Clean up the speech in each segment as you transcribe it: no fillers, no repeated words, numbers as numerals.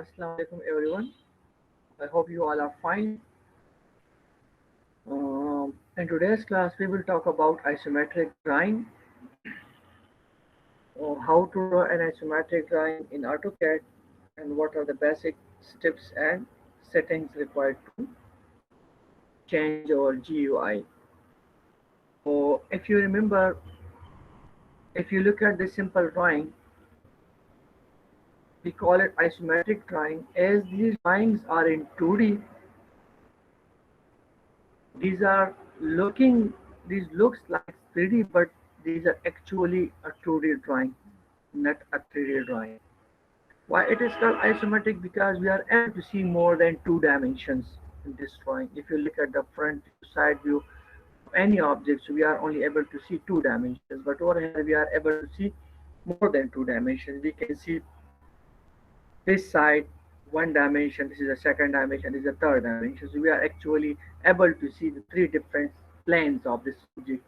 Assalamu alaikum everyone. I hope you all are fine. In today's class, we will talk about isometric drawing, how to draw an isometric drawing in AutoCAD, and what are the basic steps and settings required to change our GUI. So, if you remember, if you look at this simple drawing, we call it isometric drawing as these drawings are in 2D. These are looking, these looks like 3D, but these are actually a 2D drawing, not a 3D drawing. Why it is called isometric? Because we are able to see more than two dimensions in this drawing. If you look at the front view, side view, any objects, we are only able to see two dimensions. But over here, we are able to see more than two dimensions. We can see this side one dimension, this is a second dimension, this is a third dimension. So we are actually able to see the three different planes of this object,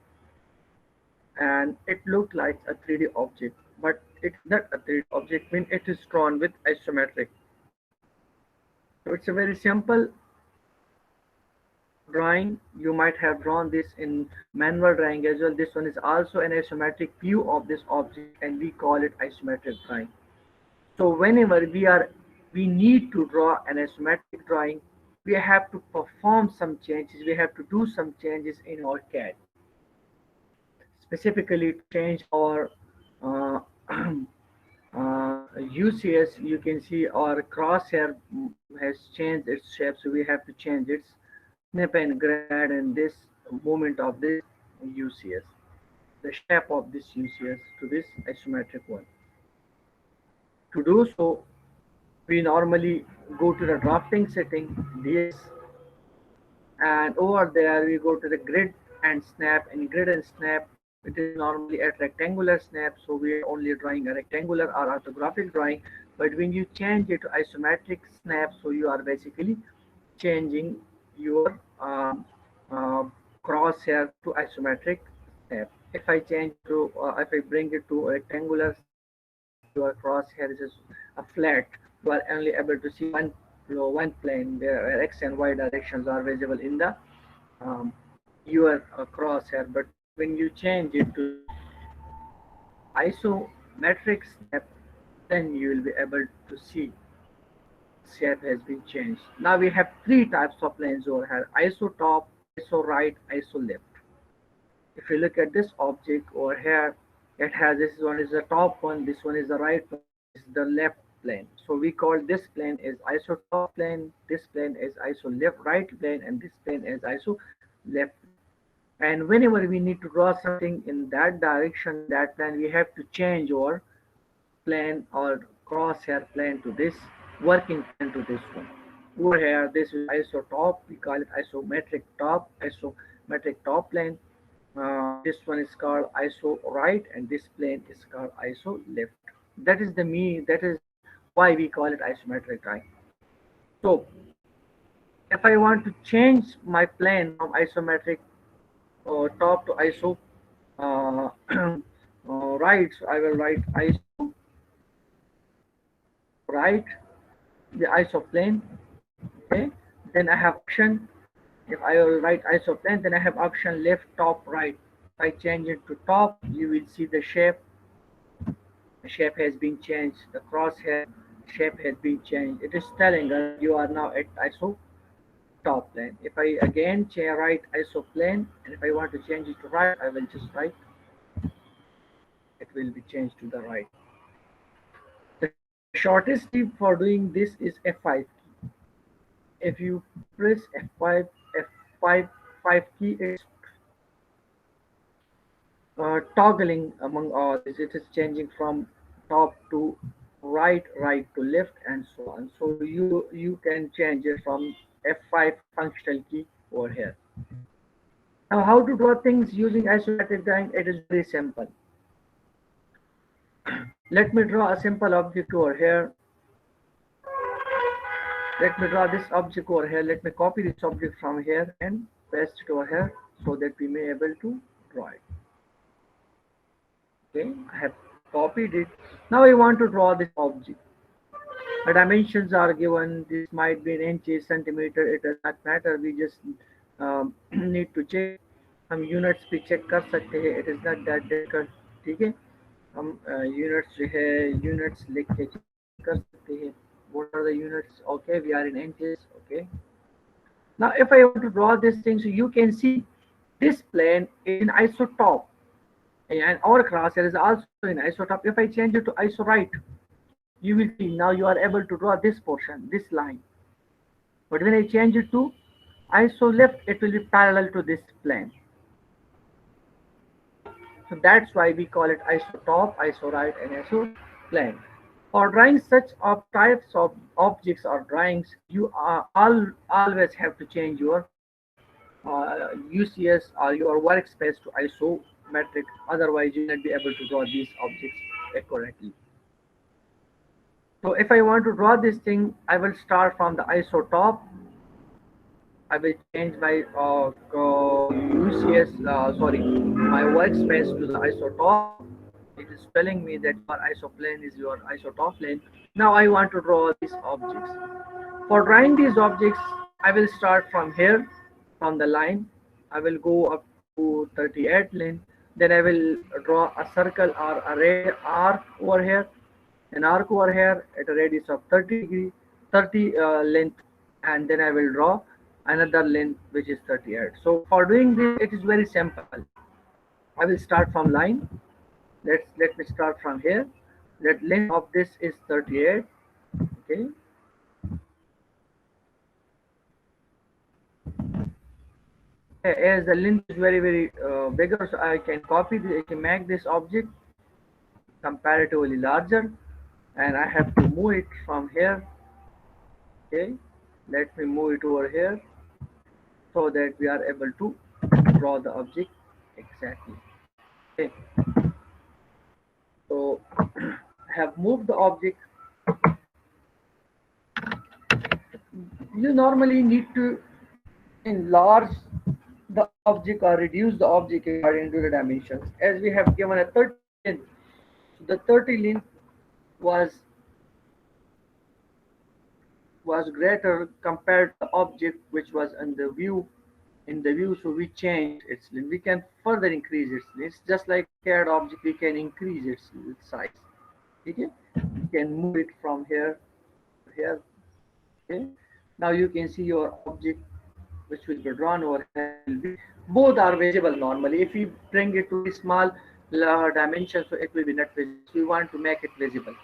and it looked like a 3D object, but it's not a 3D object when it is drawn with isometric. So it's a very simple drawing. You might have drawn this in manual drawing as well. This one is also an isometric view of this object, and we call it isometric drawing. So whenever we need to draw an isometric drawing, we have to perform some changes. We have to do some changes in our CAD, specifically to change our uh, UCS. You can see our crosshair has changed its shape, so we have to change its snip and grad and this movement of this UCS, the shape of this UCS to this isometric one. To do so, we normally go to the drafting setting, DS, and over there we go to the grid and snap. In grid and snap, it is normally a rectangular snap, so we are only drawing a rectangular or orthographic drawing. But when you change it to isometric snap, so you are basically changing your uh, crosshair to isometric snap. If I change to, if I bring it to rectangular snap, and your crosshair is a flat, you are only able to see one plane where x and y directions are visible in the um, your crosshair. But when you change it to isometric snap, then you will be able to see shape has been changed. Now we have three types of planes over here: iso top, iso right, iso left. If you look at this object over here, it has, this one is the top one, this one is the right one, this is the left plane. So we call this plane is iso top plane, this plane is iso left right plane, and this plane is iso left. And whenever we need to draw something in that direction, that plane, we have to change our plane or crosshair plane to this working plane to this one. Over here, this is iso top. We call it isometric top plane. This one is called iso right, and this plane is called iso left. That is the me. That is why we call it isometric right. So, if I want to change my plane from isometric top to iso uh, right, so I will write iso right, the isoplane. Okay, then I have option. If I will write isoplane, then I have option left, top, right. If I change it to top, you will see the shape. The shape has been changed. The crosshair shape has been changed. It is telling us you are now at iso top plane. If I again write isoplane, and if I want to change it to right, I will just write. It will be changed to the right. The shortest key for doing this is F5 key. If you press F5, 5 key, it's toggling among all this. It is changing from top to right, right to left, and so on. So you can change it from F5 functional key over here. Now, how to draw things using isometric drawing? It is very simple. Let me draw a simple object over here. Let me draw this object over here. Let me copy this object from here and paste it over here so that we may able to draw it. Okay, I have copied it. Now I want to draw this object. The dimensions are given. This might be in inches, centimeter. It does not matter. We just need to check. हम units भी check कर सकते हैं. It is not that difficult. ठीक है. हम units जो है यूनिट्स लिख के चेक कर सकते हैं. What are the units? Okay, we are in inches. Okay. Now, if I want to draw this thing, so you can see this plane is in isotop, and our crosshair is also in isotop. If I change it to iso right, you will see now you are able to draw this portion, this line. But when I change it to iso left, it will be parallel to this plane. So that's why we call it isotop, iso right, and iso plane. For drawing such of types of objects or drawings, you are always have to change your UCS or your workspace to isometric. Otherwise, you will not be able to draw these objects accurately. So if I want to draw this thing, I will start from the isotop. I will change my UCS, sorry, my workspace to the isotop. It is telling me that your isoplane is your isotop plane. Now I want to draw these objects. For drawing these objects, I will start from here, from the line. I will go up to 38 line. Then I will draw a circle or a ray arc over here, an arc over here at a radius of 30 degree, 30 length, and then I will draw another length which is 38. So for doing this, it is very simple. I will start from line. Let me start from here. That length of this is 38. Okay. As the length is very bigger, so I can copy this, I can make this object comparatively larger, and I have to move it from here. Okay, let me move it over here so that we are able to draw the object exactly. Okay, so I have moved the object. You normally need to enlarge the object or reduce the object according to the dimensions. As we have given a 30 length, so the 30 length was greater compared to the object which was in the view, so we changed its length. We can further increase its length. It's just like CAD object, we can increase its size. Okay, you can move it from here to here. Okay, now you can see your object which will be drawn over here will be, both are visible normally. If we bring it to a small dimension, so it will be not visible. So we want to make it visible,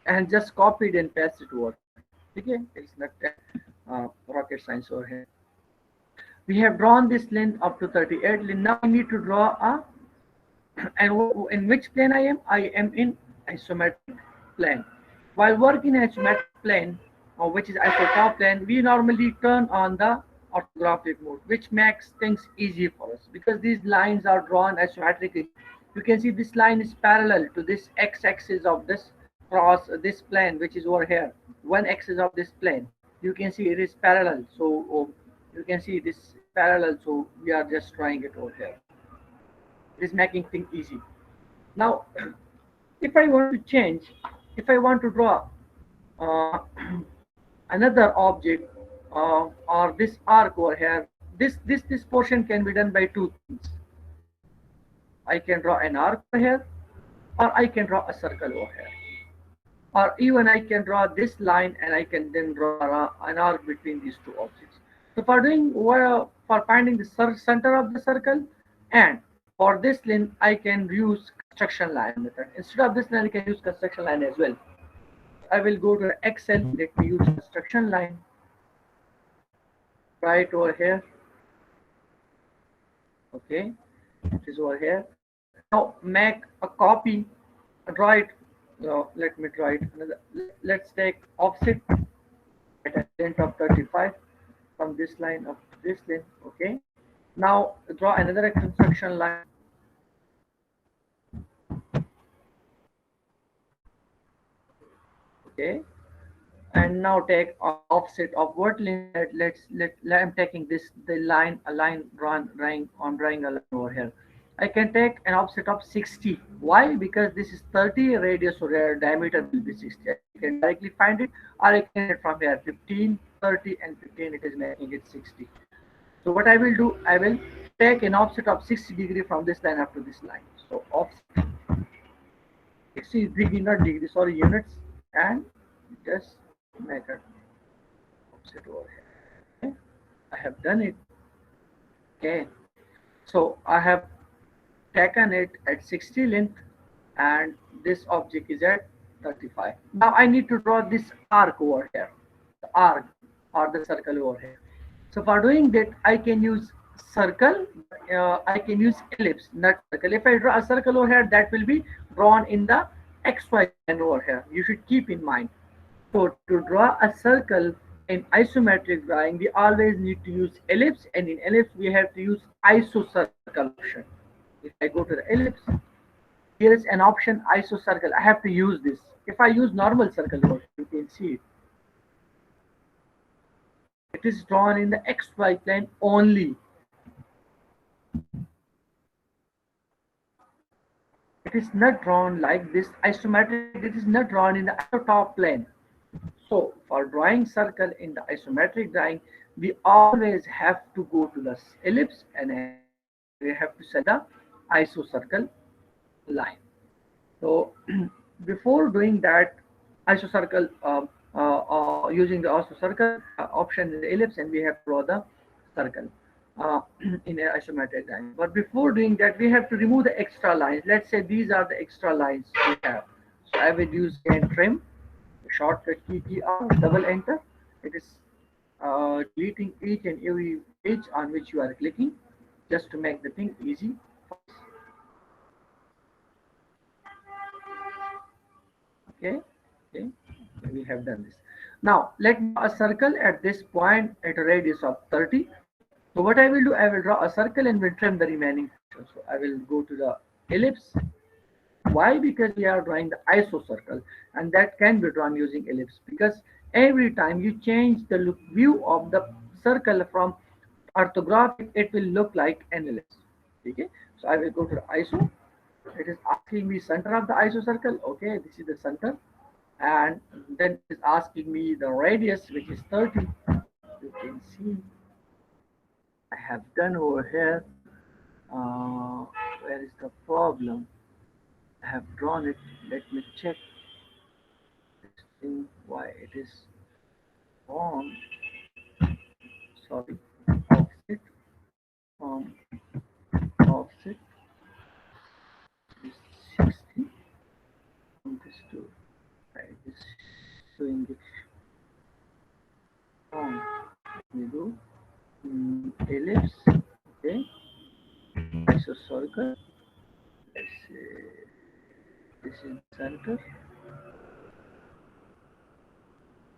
and just copy it and paste it over. Okay, it's not rocket science over here. We have drawn this length up to 38 length. Now I need to draw a, and in which plane I am? I am in isometric plane. While working in isometric plane, or which is isotop plane, we normally turn on the orthographic mode, which makes things easy for us because these lines are drawn isometrically. You can see this line is parallel to this x-axis of this cross this plane, which is over here. One axis of this plane. You can see it is parallel. So you can see this is parallel. So we are just drawing it over here. It is making things easy. Now, if I want to change, if I want to draw uh, another object or this arc over here, this portion can be done by two things. I can draw an arc over here, or I can draw a circle over here, or even I can draw this line and I can then draw an arc between these two objects. So for doing for finding the center of the circle, and for this line I can use construction line method. Instead of this line I can use construction line as well. I will go to Excel. Let me use construction line right over here. Okay, it is over here. Now make a copy, draw it. Let me draw it. Let's take offset at a length of 35 from this line up to this line. Okay. Now draw another construction line. Okay. And now take offset of what line. I'm taking this the line a line drawing a line over here. I can take an offset of 60. Why? Because this is 30, radius or diameter will be 60. I can directly find it, or I can get it from here 15, 30, and 15. It is making it 60. So what I will do, I will take an offset of 60 degree from this line up to this line. So offset 60 degree, not degree, sorry, units, and just make it offset over here. Okay. I have done it. Okay. So I have taken it at 60 length, and this object is at 35. Now I need to draw this arc over here, the arc or the circle over here. So for doing that, I can use circle, I can use ellipse, not circle. If I draw a circle over here, that will be drawn in the XY plane over here. You should keep in mind. So to draw a circle in isometric drawing, we always need to use ellipse, and in ellipse we have to use isocircle option. If I go to the ellipse, here is an option isocircle. I have to use this. If I use normal circle, you can see it is drawn in the XY plane only. It is not drawn like this isometric. It is not drawn in the isotop plane. So for drawing circle in the isometric drawing, we always have to go to the ellipse, and we have to set the isocircle line. So before doing that, isocircle, using the isocircle option in the ellipse, and we have to draw the circle in an isometric line. But before doing that, we have to remove the extra lines. Let's say these are the extra lines we have. So I will use can trim, shortcut key TR, double enter. It is deleting each and every page on which you are clicking, just to make the thing easy. Okay, okay, we have done this. Now let me draw a circle at this point at a radius of 30. So what I will do, I will draw a circle and will trim the remaining portion. So I will go to the ellipse. Why? Because we are drawing the iso circle, and that can be drawn using ellipse, because every time you change the look view of the circle from orthographic, it will look like an ellipse. Okay, so I will go to the iso. It is asking me center of the iso circle. Okay, this is the center, and then it is asking me the radius, which is 30. You can see I have done over here. Where is the problem? I have drawn it. Let me check this thing why it is wrong. Sorry, offset from offset is 60 from this to right is showing it wrong. Let me do ellipse. Okay, isocircle. Let's say this is the center.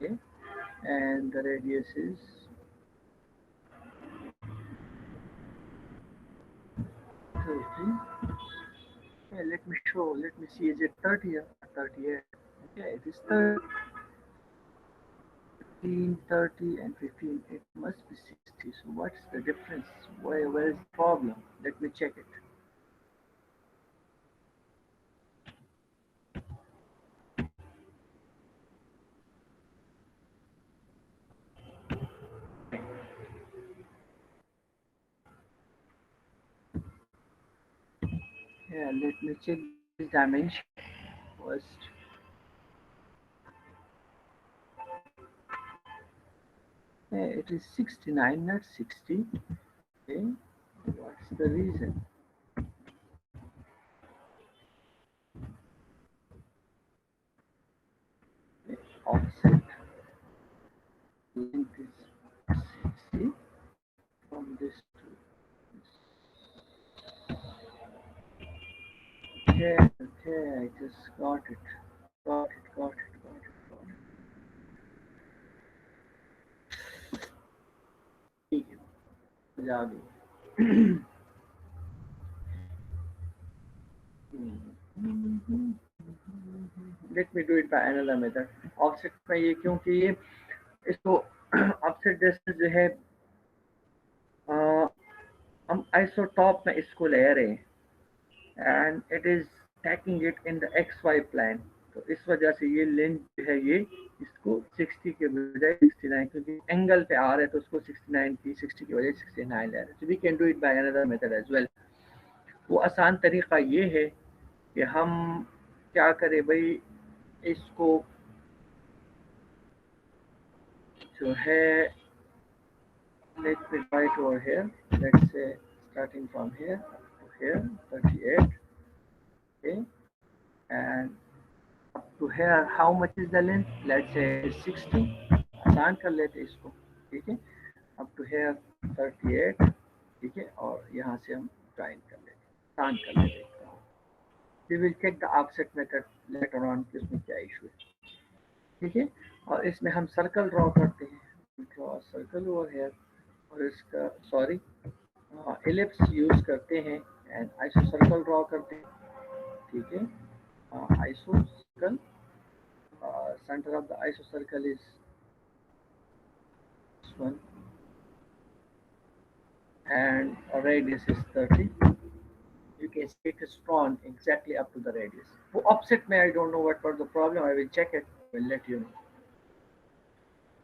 Okay, and the radius is 30. Okay, let me show. Let me see. Is it 30 or 38? Okay, it is 30. 15, 30, and 15. It must be 60. So what's the difference? Where is the problem? Let me check it. Yeah, let me check this dimension first. Yeah, it is 69, not 60. Okay, what's the reason? Okay, offset length is 60 from this to this. Okay, okay, I just got it. Got it, got it, got it, got it. ठीक है, मजा आ गई। Let me do it by another method. Offset में ये क्योंकि ये इसको offset distance जो है हम आइसोटॉप में इसको ले रहे हैं। And it is taking it in the X Y plane. तो इस वजह से ये लेंथ जो है ये इसको 60 के बजाय 69, क्योंकि एंगल पे आ रहा है तो उसको 69 की 60 की बजाय 69 ले रहे हैं। तो we can do it by another method as well. वो आसान तरीका ये है कि हम क्या करें भाई, इसको जो है, let me write over here, let's say starting from here to here 38, okay, and up to here how much is the length, let's say 60, आसान कर लेते इसको, ठीक है, up to here 38, ठीक है, और यहाँ से हम ज्वाइन कर लेते, आसान कर लेते। we will check the offset method later on कि उसमें क्या इशू है, ठीक है। और इसमें हम सर्कल ड्रॉ करते हैं, ड्रॉ सर्कल ओवर हेयर, और इसका सॉरी एलिप्स यूज करते हैं एंड आइसो सर्कल ड्रॉ करते हैं, ठीक है। Iso circle, centre of the iso circle is this one and radius is 30, you can see it is drawn exactly up to the radius। वो offset में I don't know what was the problem, I will check it, I will let you know।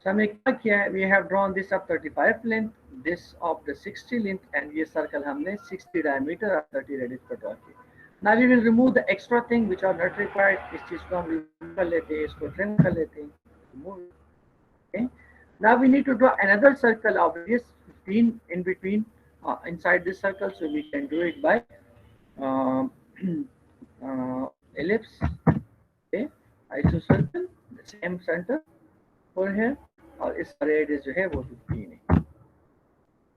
So हमने क्या किया है, we have drawn this of 35 length, this of the 60 length and ये circle हमने 60 diameter और 30 radius पर draw किया। Now we will remove the extra thing which are not required। इस चीज को हम remove कर लेते हैं, इसको trim कर लेते हैं, remove it, okay। Now we need to draw another circle of radius 15 in between, inside this circle, so we can do it by um, ellipse, okay, iso circle, the same center over here, और इसका radius जो है वो 15 है।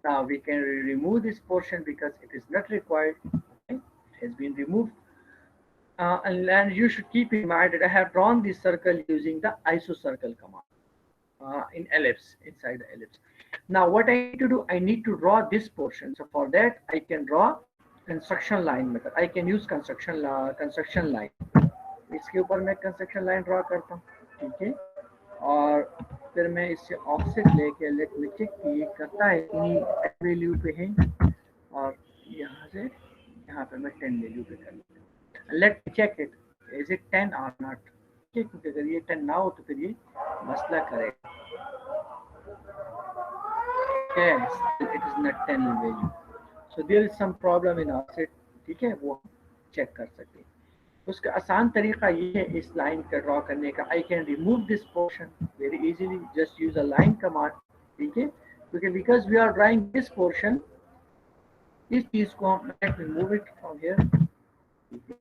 Now we can remove this portion because it is not required, okay? It has been removed, and you should keep in mind that I have drawn this circle using the iso circle command, in ellipse, inside the ellipse। Now what I need to do, I need to draw this portion, so for that I can draw construction line method, I can use construction line। इसके ऊपर मैं construction line draw करता हूँ, ठीक है, और फिर मैं इससे ऑफसेट लेके लेट मी चेक कि ये करता है इन्हीं वैल्यू पे है, और यहाँ से यहाँ पे मैं 10 वैल्यू पे कर लेता हूँ। Let me check it, is it 10 और नॉट, ठीक है, क्योंकि अगर ये 10 ना हो तो फिर ये मसला करेगा। Yes, it is not 10 value, so there is some problem in offset, ठीक है, वो चेक कर सकते हैं। उसका आसान तरीका ये है इस लाइन का ड्रॉ करने का, I can remove this portion very easily, just use a line command, ठीक है, क्योंकि because we are drawing this portion, इस चीज को हम let me move it from here, ठीक है,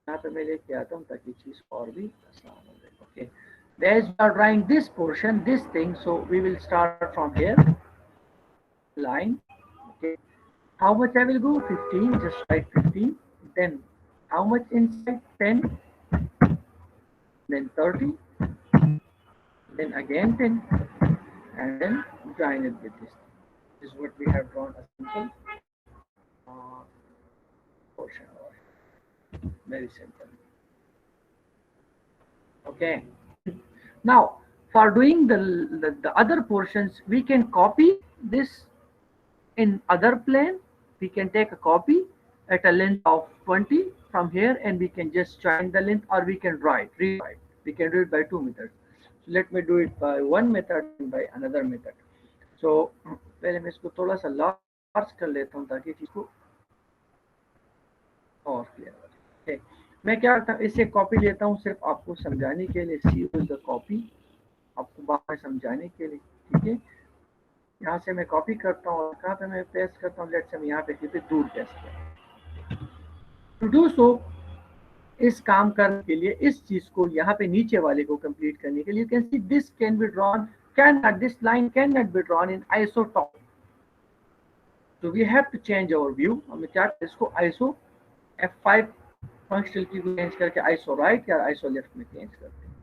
यहाँ पे मैं लेके आता हूँ ताकि चीज और भी आसान हो जाए, okay. As we are drawing this portion, this thing, so we will start from here, line, okay. How much I will go? 15, just write 15, then how much inside? 10, then 30, then again 10, and then join it with this. This is what we have drawn a simple portion over here. Very simple. Okay. Now, for doing the other portions, we can copy this in other plane. We can take a copy at a length of 20 from here, and we can just join the length, or we can draw it, redraw it. We can do it by two methods. So let me do it by one method and by another method। So पहले मैं इसको थोड़ा सा large कर लेता हूँ ताकि चीज को और क्लियर हो जाए। मैं क्या करता हूँ, इससे कॉपी लेता हूँ सिर्फ आपको समझाने के लिए, सी द कॉपी, आपको बाहर समझाने के लिए, ठीक है। यहाँ से मैं कॉपी करता हूँ और कहाँ पे मैं पेस्ट करता हूँ, लेट्स से मैं यहाँ पे किसी दूर पेस्ट करता हूँ। टू डू सो, इस काम करने के लिए, इस चीज को यहाँ पे नीचे वाले को कंप्लीट करने के लिए, you can see this can be drawn, can not, this line can not be drawn in iso top, so we have to change our view। हमें क्या, इसको आइसो F5 फंक्शनल की को चेंज करके आइसो राइट या iso left में change करते हैं।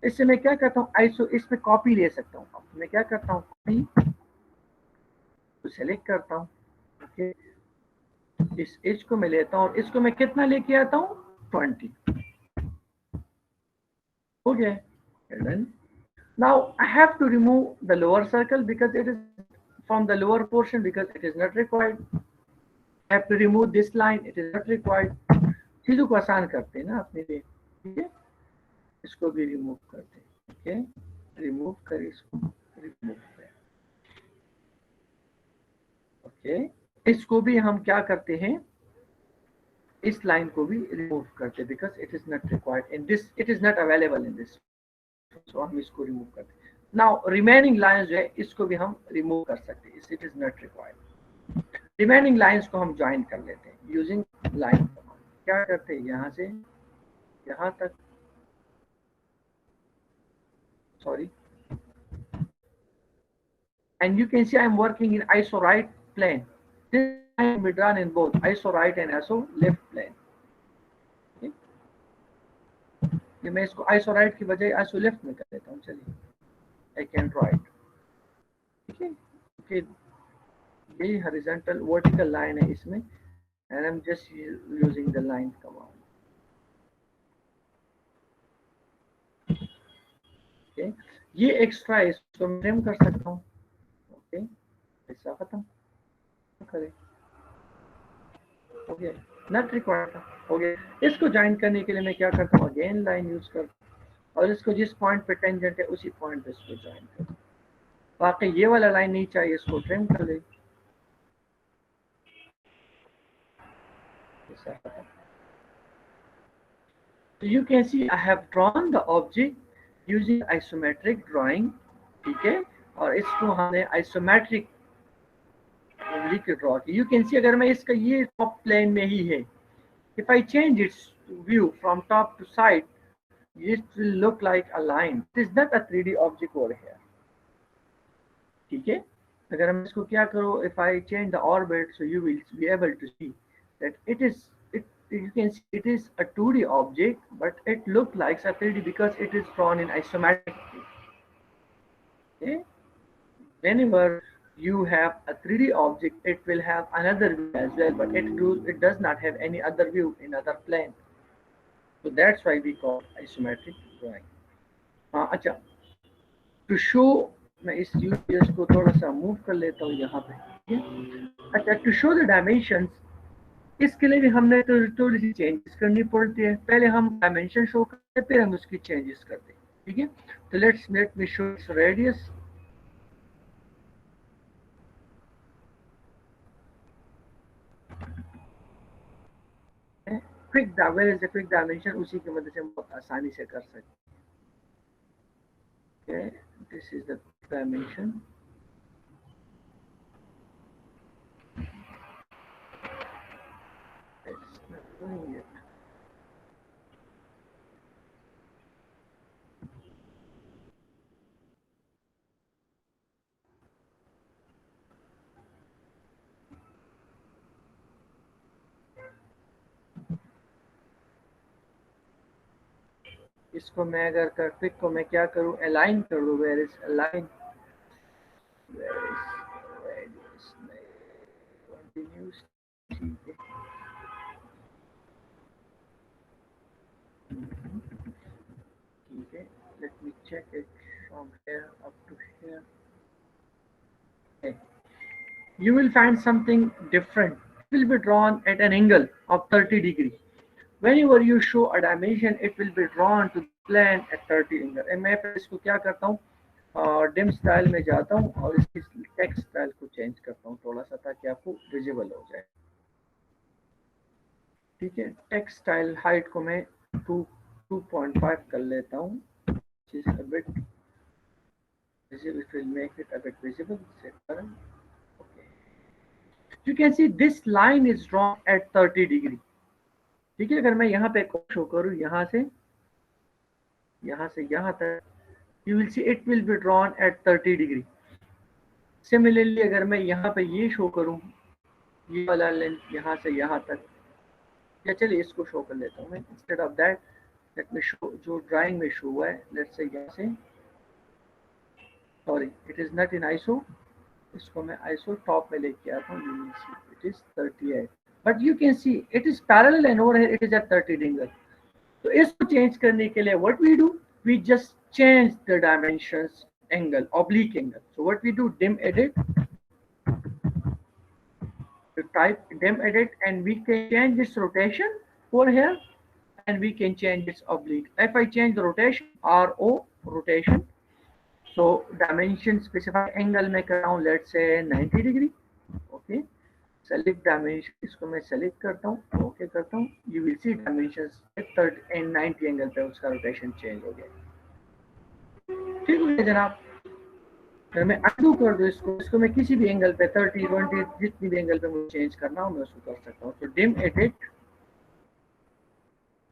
इससे मैं क्या करता हूँ, आइसो इसमें कॉपी ले सकता हूँ। अब मैं क्या करता हूँ, कॉपी को सेलेक्ट करता हूँ, ओके, इस एज को मैं लेता हूँ और इसको मैं कितना लेके आता हूँ, 20, हो गया। Done। Now I have to remove the lower circle because it is from the lower portion because it is not required। Have to remove this line, it is not required. चीजों को आसान करते हैं ना अपने लिए, ठीक है। इसको भी रिमूव करते हैं, ओके, रिमूव कर इसको, रिमूव कर, ओके। इसको भी हम क्या करते हैं, इस लाइन को भी रिमूव करते हैं because it is not required in this, it is not available in this, so हम इसको रिमूव करते हैं। नाउ रिमेनिंग लाइंस जो है इसको भी हम रिमूव कर सकते हैं, it is not required. Remaining lines को हम ज्वाइन कर लेते हैं यूजिंग लाइन कमांड। क्या करते हैं, यहाँ से यहाँ तक, sorry, and you can see I'm working in iso right plane. This line will be drawn in both iso right and iso left plane. Okay? ये मैं इसको iso right की बजाय iso left में कर देता हूँ, चलिए, I can draw it, ठीक है। okay, ये horizontal vertical line है इसमें, and I'm just using the line command. Okay? ये एक्स्ट्रा है, इसको मैं ट्रिम कर सकता हूँ, ओके, ऐसा खत्म करें, हो गया, नॉट रिक्वायर्ड था, हो गया। इसको ज्वाइन करने के लिए मैं क्या करता हूँ, अगेन लाइन यूज करता हूँ और इसको जिस पॉइंट पे टेंजेंट है उसी पॉइंट पे इसको ज्वाइन करता हूँ। बाकी ये वाला लाइन नहीं चाहिए, इसको ट्रिम कर ले, so you can see I have drawn the object using isometric drawing, ठीक है। और इसको हमने आइसोमेट्रिक लिख ड्रॉ किया। यू कैन सी अगर मैं इसका ये टॉप प्लेन में ही है, if I change its view from top to side, it will look like a line. It is not a 3D object over here, ठीक है। अगर हम इसको क्या करो, if I change the orbit, so you will be able to see that it is, you can see it is a 2D object, but it looks like a 3D because it is drawn in isometric. Okay? Whenever you have a 3D object, it will have another view as well, but it does not have any other view in other plane. So that's why we call isometric drawing. अच्छा, to show, मैं इस use को थोड़ा सा move कर लेता हूँ यहाँ पे, ठीक है। अच्छा, to show the dimensions, इसके लिए भी हमने तो थोड़ी सी चेंजेस करनी पड़ती है। पहले हम डायमेंशन शो करते हैं, फिर हम उसकी चेंजेस करते हैं, ठीक है। तो let me show its radius. Quick where is the quick dimension, उसी की मदद से हम बहुत आसानी से कर सकते हैं। दिस इज द डायमेंशन, इसको मैं अगर कर क्विक को मैं क्या करूं, अलाइन कर दूं, where is align, where is continuous, ठीक है, ठीक है। Let me check it from here up to here. You will find something different. It will be drawn at an angle of 30 degree. Whenever you show a dimension, it will be drawn to the plane at 30 angle. मैं फिर इसको क्या करता हूँ, dim style में जाता हूँ और इसकी टेक्स्ट स्टाइल को चेंज करता हूँ थोड़ा सा, ताकि आपको विजिबल हो जाए, ठीक है। टेक्स्ट स्टाइल हाइट को मैं 2.5 कर लेता हूँ, which is a bit visible. It will make it a bit visible. Set current. Okay. You can see this line is drawn at 30 degree. ठीक है। अगर मैं यहाँ पे शो करूँ, यहाँ से यहाँ तक, you will see it will be drawn at 30 degree. Similarly, अगर मैं यहाँ पे ये शो करूँ, ये वाला लेंथ यहाँ से यहाँ तक, या चलिए इसको शो कर लेता हूँ मैं। Instead of that, let me show जो ड्राइंग में शो हुआ है, लेट्स से यहाँ से, sorry it is not in iso, इसको मैं आईसो टॉप में लेके आता हूँ, you will see it is 38, but you can see it is parallel and over here it is at 30 degree. तो इसको चेंज करने के लिए what we do, we just change the dimensions, angle, oblique angle. So what we do, dim edit, You type dim edit and we can change its rotation over here, and we can change its oblique. If I change the rotation, RO rotation, so dimension specify angle मैं कर रहा हूँ, let's say 90 degree. Okay, select dimension, इसको मैं select करता हूँ, okay करता हूँ. You will see dimensions 30 and 90 angle पे उसका rotation change हो गया. ठीक है जनाब. अगर मैं undo कर दूँ इसको मैं किसी भी एंगल पे 30, 20 जितनी भी एंगल पे मुझे चेंज करना हो मैं उसको कर सकता हूँ. तो dim edit,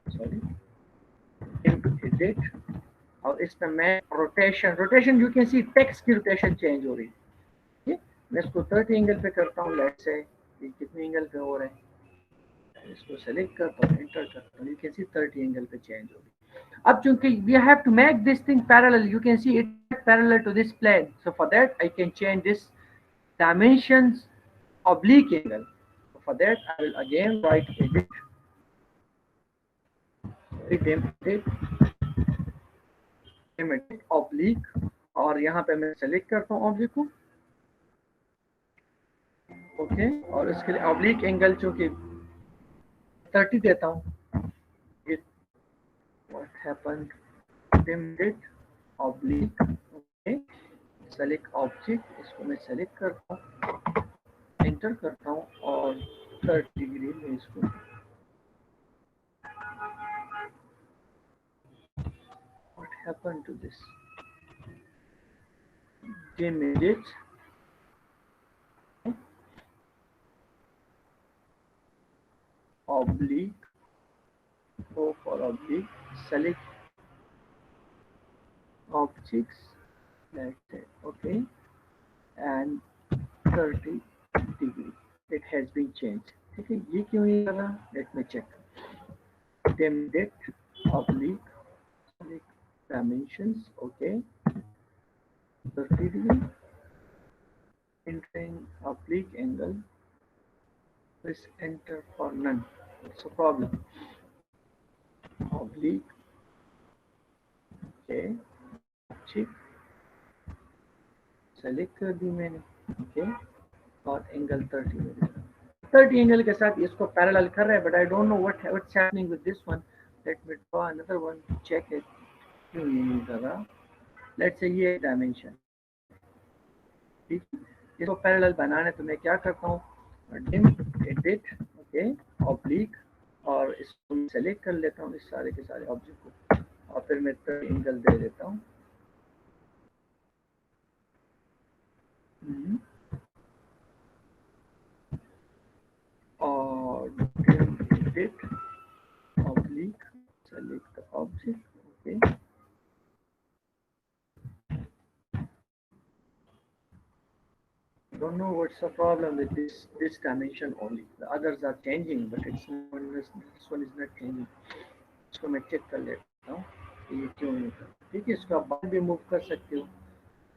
sorry, dim edit, और इसमें मैं rotation you can C text की रोटेशन चेंज हो रही है. मैं इसको 30 एंगल पे करता हूँ, लेट्स से कितने एंगल पे हो रहे हैं, इसको सेलेक्ट करता हूँ, एंटर करता हूँ, यू कैन सी 30 एंगल पे चेंज हो रही. अब चूंकि we have to make this thing parallel, you can see it parallel to this plane, so for that I can change this dimensions oblique angle. So for that I will again write edit, edit oblique, और यहाँ पे मैं select करता हूँ object को. Okay, और इसके लिए ऑब्लिक एंगल चूंकि 30 देता हूँ. What happened, limited oblique, okay, select object, इसको मैं सेलेक्ट करता हूँ, एंटर करता हूँ, और 30 डिग्री में इसको. What happened to this, limited oblique, go for oblique, select objects, let's say, okay, and 30 degree, it has been changed. ठीक है, ये क्यों नहीं कर रहा, let me check. Date oblique, select dimensions, okay, 30 degree, entering oblique angle, press enter for none. It's a problem. Oblique, okay, object select कर दी मैंने, okay, और एंगल 30 में दे रहा हूँ. 30 एंगल के साथ इसको पैरेलल कर रहा है, but I don't know what's happening with this one. Let me draw another one, check it, क्यों नहीं कर रहा. लेट्स से ये डायमेंशन, ठीक है, इसको पैरेलल बनाना है तो मैं क्या करता हूँ, डिम एडिट, ओके, ऑब्लिक, और इसको सेलेक्ट कर लेता हूँ इस सारे के सारे ऑब्जेक्ट को, और फिर मैं 30 एंगल दे देता हूँ. और edit oblique, select the object, okay, don't know what's the problem with this dimension only, the others are changing but it's not, this one is not changing. इसको मैं चेक कर लेता हूँ कि ये क्यों नहीं कर. ठीक है, इसको आप बाहर भी मूव कर सकते हो,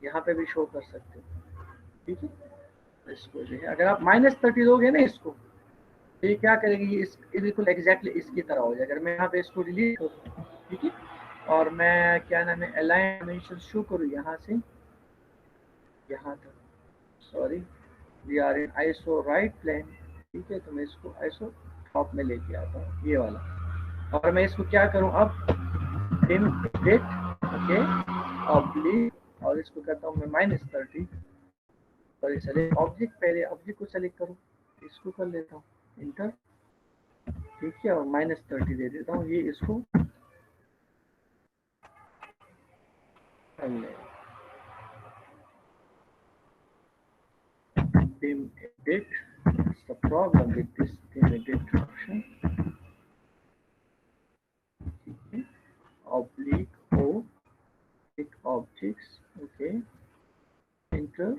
यहाँ पे भी शो कर सकते हो. ठीक है, इसको जो है अगर आप -30 दोगे ना इसको, तो ये क्या करेगी, ये बिल्कुल एग्जैक्टली इसकी तरह हो जाएगा. अगर मैं यहाँ पे इसको डिलीट करूँ, ठीक है, और मैं क्या नाम है अलाइन डायमेंशन शो करूँ यहाँ से यहाँ तक, sorry, we are in iso right plane. ठीक है, तो मैं इसको आइसो टॉप में लेके आता हूँ, ये वाला, और मैं इसको क्या करूँ अब, डिम एडिट, ओके, ऑब्लिक, और इसको करता हूँ मैं -30. सॉरी, सेलेक्ट ऑब्जेक्ट, पहले ऑब्जेक्ट को सेलेक्ट करूँ, इसको कर लेता हूँ, इंटर, ठीक है, और -30 दे देता हूँ, ये इसको कर ले. dim edit, what's the problem with this dim edit option, okay, oblique O, click objects, okay, enter,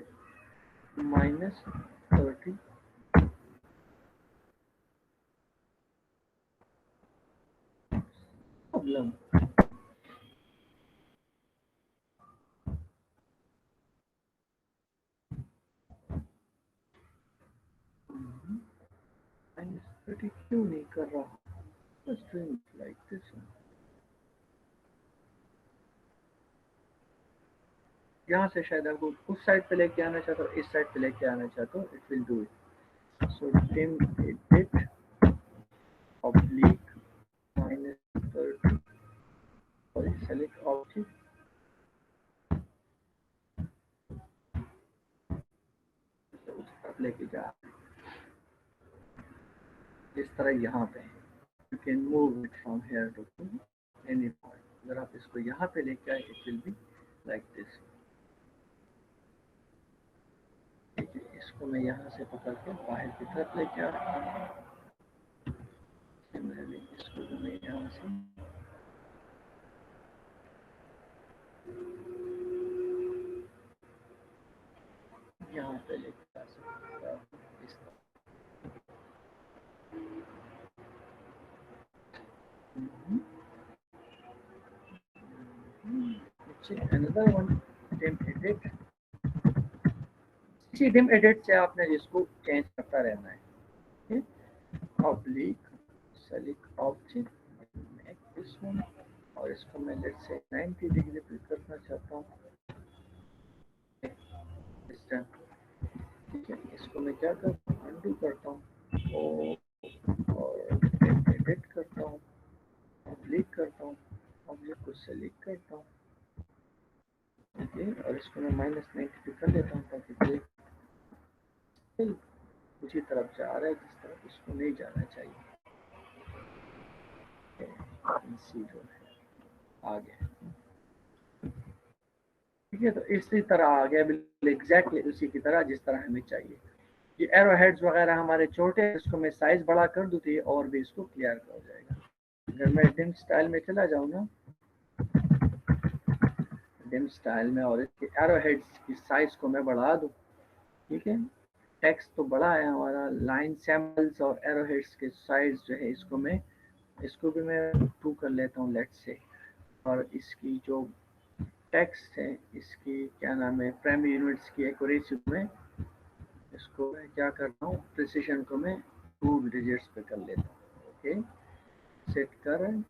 -30, problem. -30 क्यों नहीं कर रहा, just doing it like this one. यहाँ से शायद आपको उस साइड पे लेके आना चाहता हूँ, इस साइड पे लेके आना चाहता हूँ, it will do it. So dim edit oblique minus 30, sorry, select object, लेके जा इस तरह यहाँ पे you can move it from here to any point. अगर आप इसको यहाँ पे लेके आए it will be like this. ठीक है, इसको मैं यहाँ से पकड़ के बाहर की तरफ लेके आ रहा हूँ. इसको भी मैं यहाँ से यहाँ पे लेके आ सकता हूँ इस तरह. Another one, dim edit. इसी dim edit से आपने इसको चेंज करता रहना है. Oblique, select object, make this one, और इसको मैं लेट्स से 90 डिग्री पे करना चाहता हूँ. ठीक है, इसको मैं क्या करता हूँ, अनडू करता हूँ और एडिट करता हूँ, क्लिक करता हूँ, ऑब्जेक्ट को सेलेक्ट करता हूँ. ओके, और इसको मैं -90 पे कर देता हूँ ताकि देख उसी तरफ जा रहा है जिस तरफ इसको नहीं जाना चाहिए. सी जो है आ गया. ठीक है, तो इसी तरह आ गया बिल्कुल एग्जैक्टली उसी की तरह जिस तरह हमें चाहिए. ये एरो हेड्स वगैरह हमारे छोटे हैं, इसको मैं साइज बड़ा कर दूँ तो ये और भी इसको क्लियर हो जाएगा. अगर मैं डिम स्टाइल में चला जाऊँ ना, डिम स्टाइल में, और इसके एरो हेड्स की साइज को मैं बढ़ा दूँ. ठीक है, टेक्स्ट तो बड़ा है हमारा, लाइन सैम्पल्स और एरो हेड्स के साइज जो है इसको भी मैं 2 कर लेता हूँ लेट्स से. और इसकी जो टेक्स्ट है इसकी क्या नाम है, प्राइमरी यूनिट्स की एक्यूरेसी में इसको मैं क्या करता हूँ, प्रिसिशन को मैं 2 डिजिट्स पे कर लेता हूँ. Okay, set current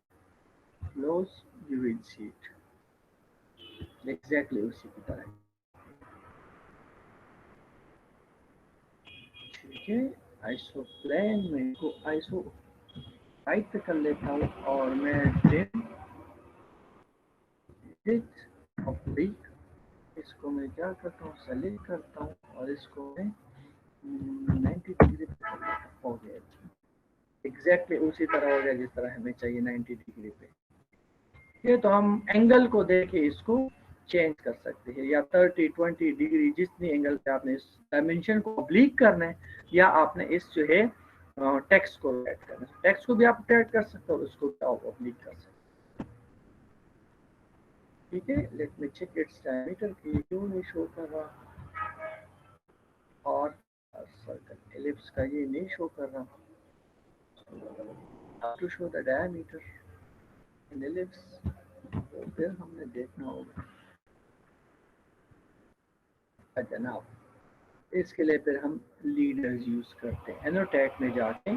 close, you will see it exactly उसी की तरह. ठीक है, आइसो प्लेन में इसको आइसो राइट पे कर लेता हूँ और मैं डिम एडिट ऑब्लिक, इसको मैं क्या करता हूँ, सेलेक्ट करता हूँ और इसको मैं 90 डिग्री पे हो गया. एग्जैक्टली उसी तरह हो गया जिस तरह हमें चाहिए 90 डिग्री पे. ये तो हम एंगल को देख के इसको चेंज कर सकते हैं, या 30-20 डिग्री जितनी एंगल पे आपने इस डायमेंशन को ऑब्लिक करना है, या आपने इस जो है टेक्स्ट को ऐड करना है. टेक्स्ट को भी आप ऐड कर सकते हो, उसको भी आप ऑब्लिक कर सकते हो. ठीक है, let me check its diameter की क्यों नहीं शो कर रहा, और सर्कल एलिप्स का ये नहीं शो कर रहा. How to show the diameter in ellipse, तो फिर हमने देखना होगा. जनाब, इसके लिए फिर हम लीडर्स यूज करते हैं. एनोटेट में जाके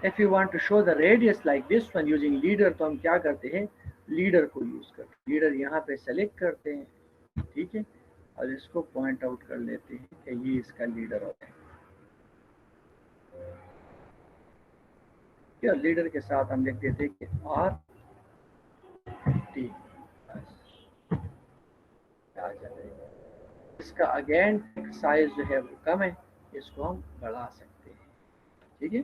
if you want to show the radius like this one using leader, तो हम क्या करते हैं, लीडर को यूज करते हैं. लीडर यहाँ पे सेलेक्ट करते हैं. ठीक है, और इसको पॉइंट आउट कर लेते हैं कि ये इसका लीडर होता है. क्या लीडर के साथ हम लिख देते हैं कि आर टी आ जाएगा. इसका अगेन साइज जो है वो कम है, इसको हम बढ़ा सकते हैं. ठीक है,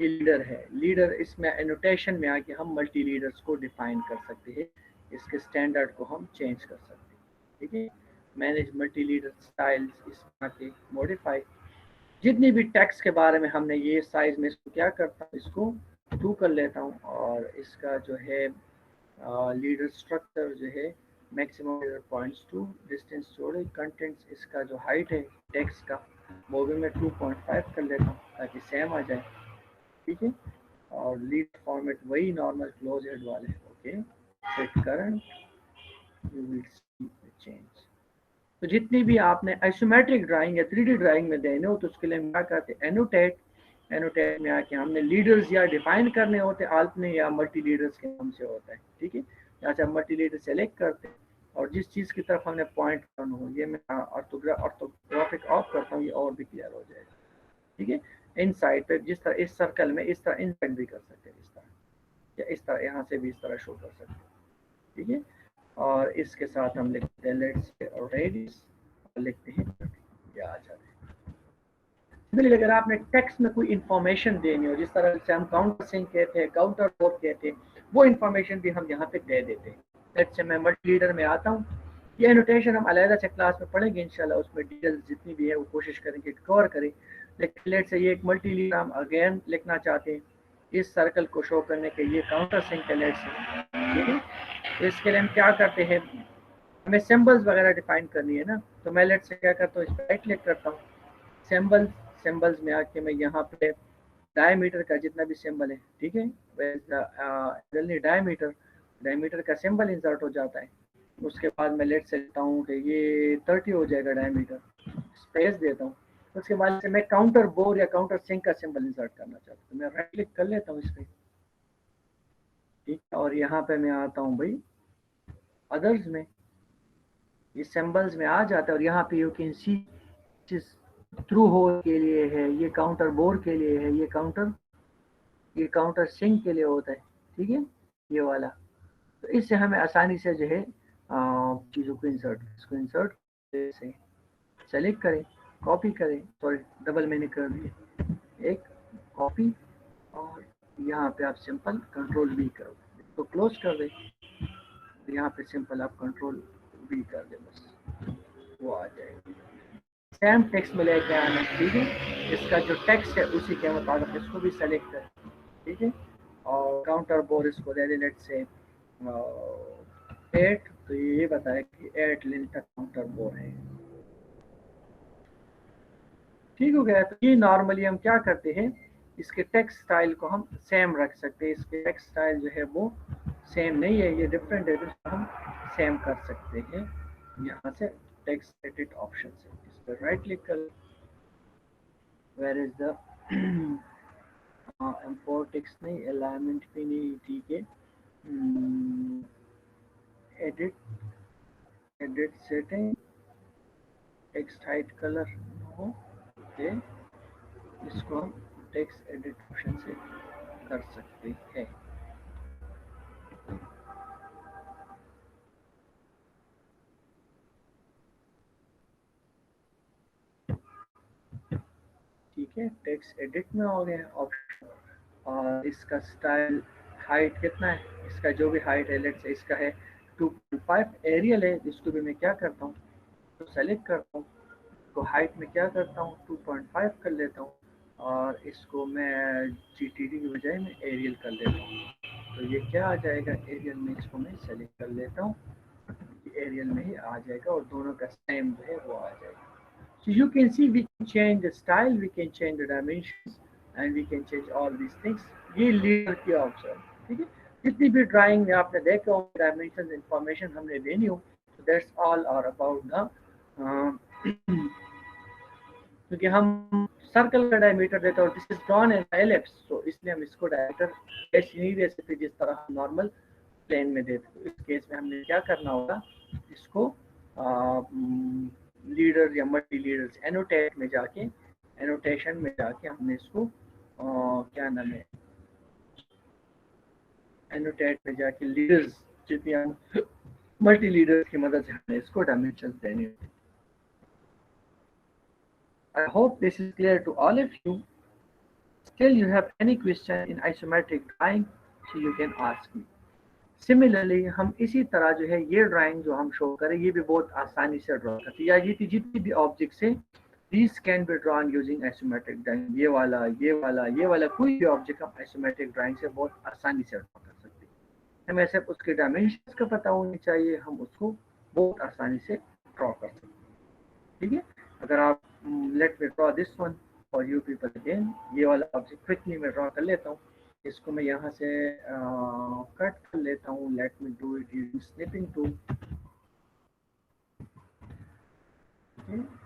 ये लीडर है. लीडर इसमें एनोटेशन में आके हम मल्टी लीडर्स को डिफाइन कर सकते हैं, इसके स्टैंडर्ड को हम चेंज कर सकते हैं. ठीक है, मैनेज मल्टी लीडर स्टाइल्स, इसमें आके मॉडिफाई जितनी भी टेक्स्ट के बारे में हमने ये साइज में इसको क्या करता हूँ, इसको 2 कर लेता हूँ. और इसका जो है लीडर स्ट्रक्चर जो है मैक्सिमम लीडर पॉइंट्स 2 डिस्टेंस जोड़े. कंटेंट्स इसका जो हाइट है टेक्स्ट का वो भी मैं 2.5 कर लेता हूँ ताकि सेम आ जाए. ठीक है, और लीड फॉर्मेट वही नॉर्मल क्लोज हेड वाले. Okay, set current, you will see the change. तो जितनी भी आपने आइसोमेट्रिक ड्राइंग या 3D ड्राइंग में देने हो तो उसके लिए हम क्या कहते हैं, एनोटेट. एनोटेट में आके हमने लीडर्स या डिफाइन करने होते आल्टने या मल्टी लीडर्स के नाम से होता है. ठीक है, यहाँ से हम मल्टी लीडर सेलेक्ट करते हैं और जिस चीज़ की तरफ हमने पॉइंट करना हो, ये मैं ऑर्थोग्राफिक ऑफ करता हूँ, ये और भी क्लियर हो जाएगा. ठीक है, इनसाइड पे जिस तरह इस सर्कल में इस तरह इनसाइड भी कर सकते हैं, इस तरह या इस तरह यहाँ से भी इस तरह शो कर सकते हैं। ठीक है, और इसके साथ हम लिखते हैं लेट्स से रेडियस और लिखते हैं 30, ये आ जाता है। सिमिलरली अगर आपने टेक्स्ट में कोई इंफॉर्मेशन देनी हो, जिस तरह से हम काउंटर सिंक कहते हैं, काउंटर बोर्ड कहते हैं, वो इंफॉर्मेशन भी हम यहाँ पे दे देते हैं। लेट्स से मैं मल्टी लीडर में आता हूँ, ये एनोटेशन हम अलग से क्लास में पढ़ेंगे इंशाल्लाह, उसमें डिटेल्स जितनी भी है वो कोशिश करेंगे कवर करें। लेकिन लेट्स से ये एक मल्टी लीडर हम अगेन लिखना चाहते हैं, इस सर्कल को शो करने के ये काउंटर सिंक है लेट्स से। ठीक है, तो इसके लिए हम क्या करते हैं, हमें सिंबल्स वगैरह डिफाइन करनी है ना, तो मैं लेट्स से क्या करता हूँ, इस पर राइट क्लिक करता हूँ, सिंबल्स, सिंबल्स में आके मैं यहाँ पे डायमीटर का जितना भी सिंबल है, ठीक है, डायमीटर, डायमीटर का सिंबल इंसर्ट हो जाता है। उसके बाद मैं लेट से लेता हूँ कि ये 30 हो जाएगा डायमीटर, स्पेस देता हूँ। उसके बाद से मैं काउंटर बोर या काउंटर सिंक का सिंबल इंसर्ट करना चाहता हूँ, तो मैं राइट क्लिक कर लेता हूँ इस पर। ठीक है, और यहाँ पे मैं आता हूँ भाई अदर्स में, ये सिंबल्स में आ जाता है, और यहाँ पे you can see through hole के लिए है, ये काउंटर बोर के लिए है, ये काउंटर सिंक के लिए होता है। ठीक है, ये वाला, तो इससे हमें आसानी से जो है चीज़ों को इंसर्ट, इसको इंसर्ट से सेलेक्ट करें, कॉपी करें, सॉरी डबल मैंने कर दिया, एक कॉपी, और यहाँ पे आप सिंपल कंट्रोल वी करो, इसको क्लोज कर दें, यहाँ पे सिंपल आप कंट्रोल वी कर दें, बस वो आ जाएगी। सेम टेक्स्ट में लेके आना, ठीक है, इसका जो टेक्स्ट है उसी के मुताबिक इसको भी सेलेक्ट करें। ठीक है, और काउंटर बोर इसको दे दें लेट से 8, तो ये बताया कि 8 लेंथ तक काउंटर बोर है। ठीक हो गया, तो ये नॉर्मली हम क्या करते हैं, इसके टेक्स्ट स्टाइल को हम सेम रख सकते हैं, इसके टेक्स्ट स्टाइल जो है वो सेम नहीं है, ये डिफरेंट है, तो हम सेम कर सकते हैं यहाँ से टेक्स्ट एडिट ऑप्शन से, इस पर राइट क्लिक कर, where is the import text नहीं, अलाइनमेंट भी नहीं, ठीक है, edit, edit setting, text height colour no, okay, इसको हम टेक्स्ट एडिट ऑप्शन से कर सकते हैं। ठीक है, टेक्स्ट एडिट में हो गया ऑप्शन, और इसका स्टाइल हाइट कितना है, इसका जो भी हाइट है लेट्स से इसका है 2.5, एरियल है, इसको भी मैं क्या करता हूँ, तो सेलेक्ट करता हूँ, तो हाइट में क्या करता हूँ 2.5 कर लेता हूँ, और इसको मैं जीटीडी की बजाय मैं एरियल कर लेता हूँ, तो ये क्या आ जाएगा एरियल में, इसको मैं सेलेक्ट कर लेता हूँ, एरियल में ही आ जाएगा, और दोनों का सेम जो है वो आ जाएगा। So you can see we can change the style, we can change the dimensions, and we can change all these things. ये लीडर की ऑप्शन, ठीक है, जितनी भी ड्राइंग में आपने देखा हो डायमेंशन इंफॉर्मेशन हमने देनी हो, that's all are about the, क्योंकि हम सर्कल का डायमीटर देता हूँ, this is drawn as ellipse, तो इसलिए हम इसको डायमीटर ऐसे नहीं दे सकते जिस तरह हम नॉर्मल प्लेन में देते, तो इस केस में हमने क्या करना होगा, इसको लीडर या मल्टी लीडर्स एनोटेट में जाके, एनोटेशन में जाके हमने इसको क्या नाम है, एनोटेट में जाके लीडर्स जितनी हम मल्टी लीडर्स की मदद से हमने इसको डायमेंशन देने होते हैं। I hope this is clear to all of you. Still you have any question in isometric drawing, so you can ask me. Similarly हम इसी तरह जो है ये ड्राइंग जो हम शो करें, ये भी बहुत आसानी से ड्रॉ करते हैं, या ये जितनी भी ऑब्जेक्ट्स है these can be drawn using isometric drawing, ये वाला ये वाला ये वाला कोई भी ऑब्जेक्ट हम आइसोमेट्रिक ड्राइंग से बहुत आसानी से ड्रॉ कर सकते हैं। हमें सिर्फ उसके डायमेंशंस का पता होनी चाहिए, हम उसको बहुत आसानी से ड्रॉ कर सकते हैं। ठीक है, अगर आप late me draw this one for you people again, ये वाला ऑब्जेक्ट क्विकली मैं ड्रॉ कर लेता हूँ, इसको मैं यहाँ से कट कर लेता हूँ, let me do it using snipping tool.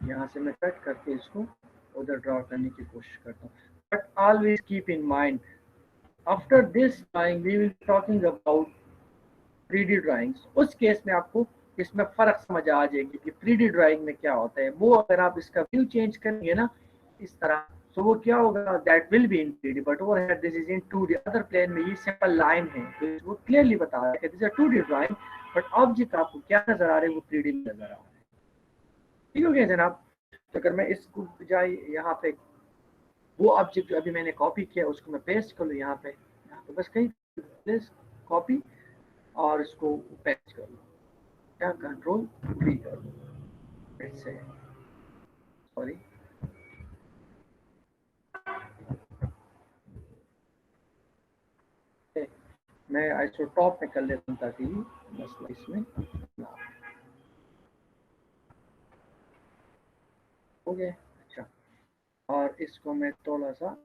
यहाँ से मैं कट करके इसको उधर ड्रॉ करने की कोशिश करता हूँ, but always keep in mind after this drawing we will talking about 3D drawings, उस केस में आपको इसमें फ़र्क समझ आ जाएगी कि 3D ड्राइंग में क्या होता है, वो अगर आप इसका व्यू चेंज करेंगे ना इस तरह, तो वो क्या होगा, that will be in 3D but over here this is in 2D। Other plane में ये सिंपल लाइन है, तो वो क्लियरली बता रहा है कि this is a 2D drawing, but object आपको क्या नजर आ रहे हैं, वो 3D में नजर आ रहा है। ठीक हो गया जनाब। तो अगर मैं इसको बजाय यहाँ पे वो ऑब्जेक्ट जो अभी मैंने कॉपी किया उसको मैं पेस्ट कर लूँ यहाँ पे बस कहीं प्लेस कॉपी और इसको पेस्ट कर लूँ, क्या कंट्रोल V कर लूँ, फिर से सॉरी मैं आइसोटॉप में कर लेता हूँ ताकि मसला इसमें ना हो गया। अच्छा, और इसको मैं थोड़ा सा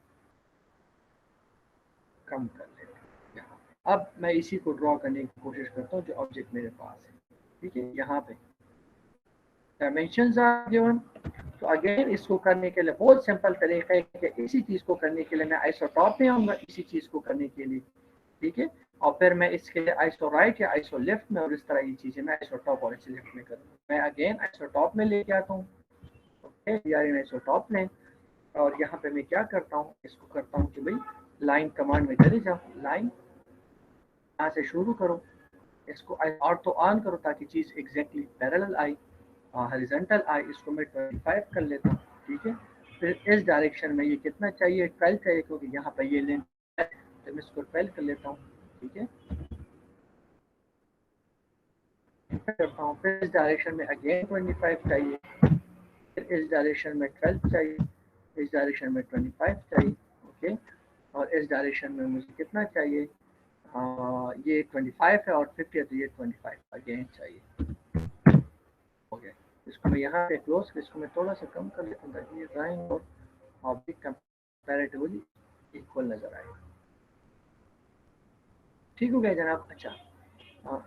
कम कर लेता हूँ यहाँ। अब मैं इसी को ड्रॉ करने की कोशिश करता हूँ जो ऑब्जेक्ट मेरे पास है। ठीक है, यहाँ पे डायमेंशंस आर गिवन। तो अगेन इसको करने के लिए बहुत सिंपल तरीका है कि इसी चीज़ को करने के लिए मैं आइसोटॉप में आऊँगा इसी चीज़ को करने के लिए। ठीक है, और फिर मैं इसके लिए आइसो राइट या आइसो लेफ्ट में, और इस तरह ये चीज़ें मैं आइसोटॉप और आइसो लेफ्ट में करूँ। मैं अगेन आइसोटॉप में लेके आता हूँ। ओके, यार इन आइसोटॉप में, और यहाँ पे मैं क्या करता हूँ, इसको करता हूँ कि भाई लाइन कमांड में चले जाओ, लाइन यहाँ से शुरू करो, इसको ऑटो ऑन करो ताकि चीज़ एग्जैक्टली पैरेलल आई, हॉरिजॉन्टल आई। इसको मैं 25 कर लेता हूँ। ठीक है, फिर इस डायरेक्शन में ये कितना चाहिए, 12 चाहिए, क्योंकि यहाँ पर ये लेंथ है, तो मैं इसको 12 कर लेता हूँ। ठीक है, करता हूँ, फिर इस डायरेक्शन में अगेन 25 चाहिए, फिर इस डायरेक्शन में 12 चाहिए, इस डायरेक्शन में 25 चाहिए। ओके, और इस डायरेक्शन में मुझे कितना चाहिए, ये 25 है और 50 है, तो ये 25 अगेन चाहिए। हो गया, इसको मैं यहाँ पे क्लोज, इसको मैं थोड़ा सा कम कर लेता हूँ ताकि ये ड्राइंग और ऑब्जेक्ट कंपैरेटिवली इक्वल नजर आए। ठीक हो गया जनाब। अच्छा,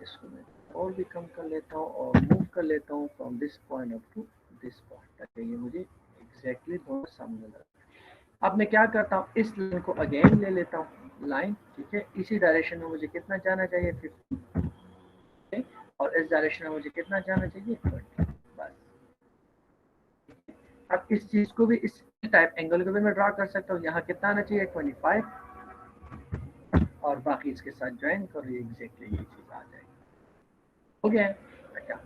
इसको मैं और भी कम कर लेता हूँ और मूव कर लेता हूँ from this point up to this point, ताकि ये मुझे एग्जैक्टली दोनों सामने नजर आए। अब मैं क्या करता हूँ, इस लाइन को अगेन ले लेता हूँ लाइन। ठीक है, इसी डायरेक्शन में मुझे कितना जाना चाहिए, 50, और इस डायरेक्शन में मुझे कितना जाना चाहिए, 20। बस, अब इस चीज को भी इस टाइप एंगल को भी मैं ड्रा कर सकता हूँ। यहाँ कितना आना चाहिए, 25, और बाकी इसके साथ ज्वाइन करो, ये एग्जैक्टली ये चीज आ जाएगी। हो गया है। अच्छा,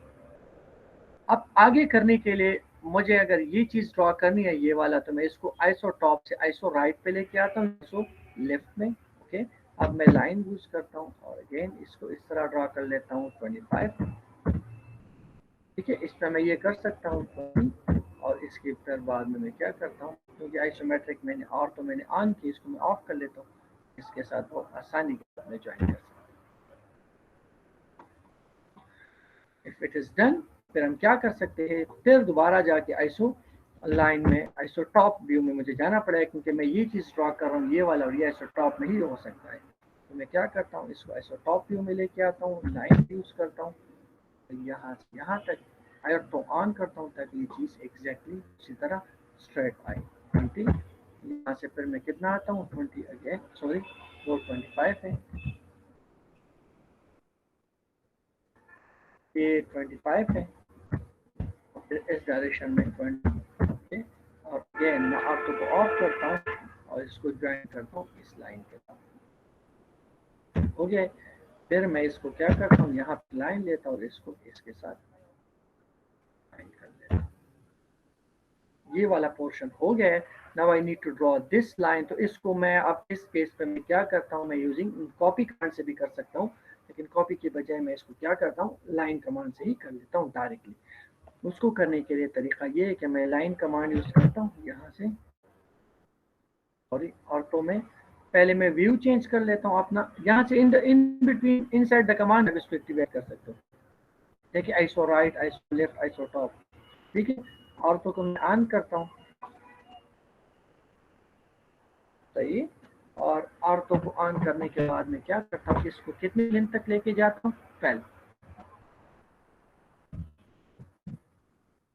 अब आगे करने के लिए मुझे अगर ये चीज ड्रॉ करनी है, ये वाला, तो मैं इसको आइसो टॉप से आइसो राइट पे लेके आता हूँ, आइसो लेफ्ट में। ओके, अब मैं लाइन यूज करता हूँ और अगेन इसको इस तरह ड्रॉ कर लेता हूँ 25। ठीक है, इस पर मैं ये कर सकता हूँ 20, और इसके फिर बाद में मैं क्या करता हूँ, क्योंकि आइसोमेट्रिक मैंने और तो मैंने ऑन की, इसको मैं ऑफ कर लेता हूँ। इसके साथ बहुत आसानी के साथ मैं ज्वाइन कर सकता हूँ। इफ इट इज डन, फिर हम क्या कर सकते हैं, फिर दोबारा जाके आइसो लाइन में आइसो टॉप व्यू में मुझे जाना पड़ेगा, क्योंकि मैं ये चीज़ ड्रॉ कर रहा हूँ, ये वाला, और ये आइसो टॉप में ही हो सकता है। तो मैं क्या करता हूँ, इसको आइसो टॉप व्यू में लेके आता हूँ, लाइन यूज करता हूँ, यहाँ से यहाँ तक आयर तो ऑन करता हूँ ताकि ये चीज़ एग्जैक्टली इसी तरह स्ट्रेट आए। 20, यहाँ से फिर मैं कितना आता हूँ, 20 अगेन, सॉरी वो 25 है, ये 25 है, और फिर इस डायरेक्शन में 20। ओके, और अगेन मैं ऑटो को ऑफ करता हूँ और इसको ज्वाइन करता हूँ इस लाइन के साथ। हो गया, फिर मैं इसको क्या करता हूँ, यहाँ पे लाइन लेता हूँ और इसको इसके साथ ज्वाइन कर लेता हूँ। ये वाला पोर्शन हो गया है। Now I need to draw this line. तो इसको मैं अब इस केस पे मैं क्या करता हूँ, मैं यूजिंग कॉपी कमांड से भी कर सकता हूँ, लेकिन कॉपी के बजाय मैं इसको क्या करता हूँ, लाइन कमांड से ही कर लेता हूँ डायरेक्टली। उसको करने के लिए तरीका ये है कि मैं लाइन कमांड यूज करता हूँ यहाँ से, सॉरी, और तो मैं पहले मैं व्यू चेंज कर लेता हूँ अपना, यहाँ से in between in side the command इसको एक्टिवेट कर सकते हो। देखिए, iso right, iso left, iso top. ठीक है, और तो मैं ऑन करता हूँ, सही। और ऑर्थो को ऑन करने के बाद में क्या करता हूँ, इसको कितने लेंथ तक लेके जाता हूँ, 12।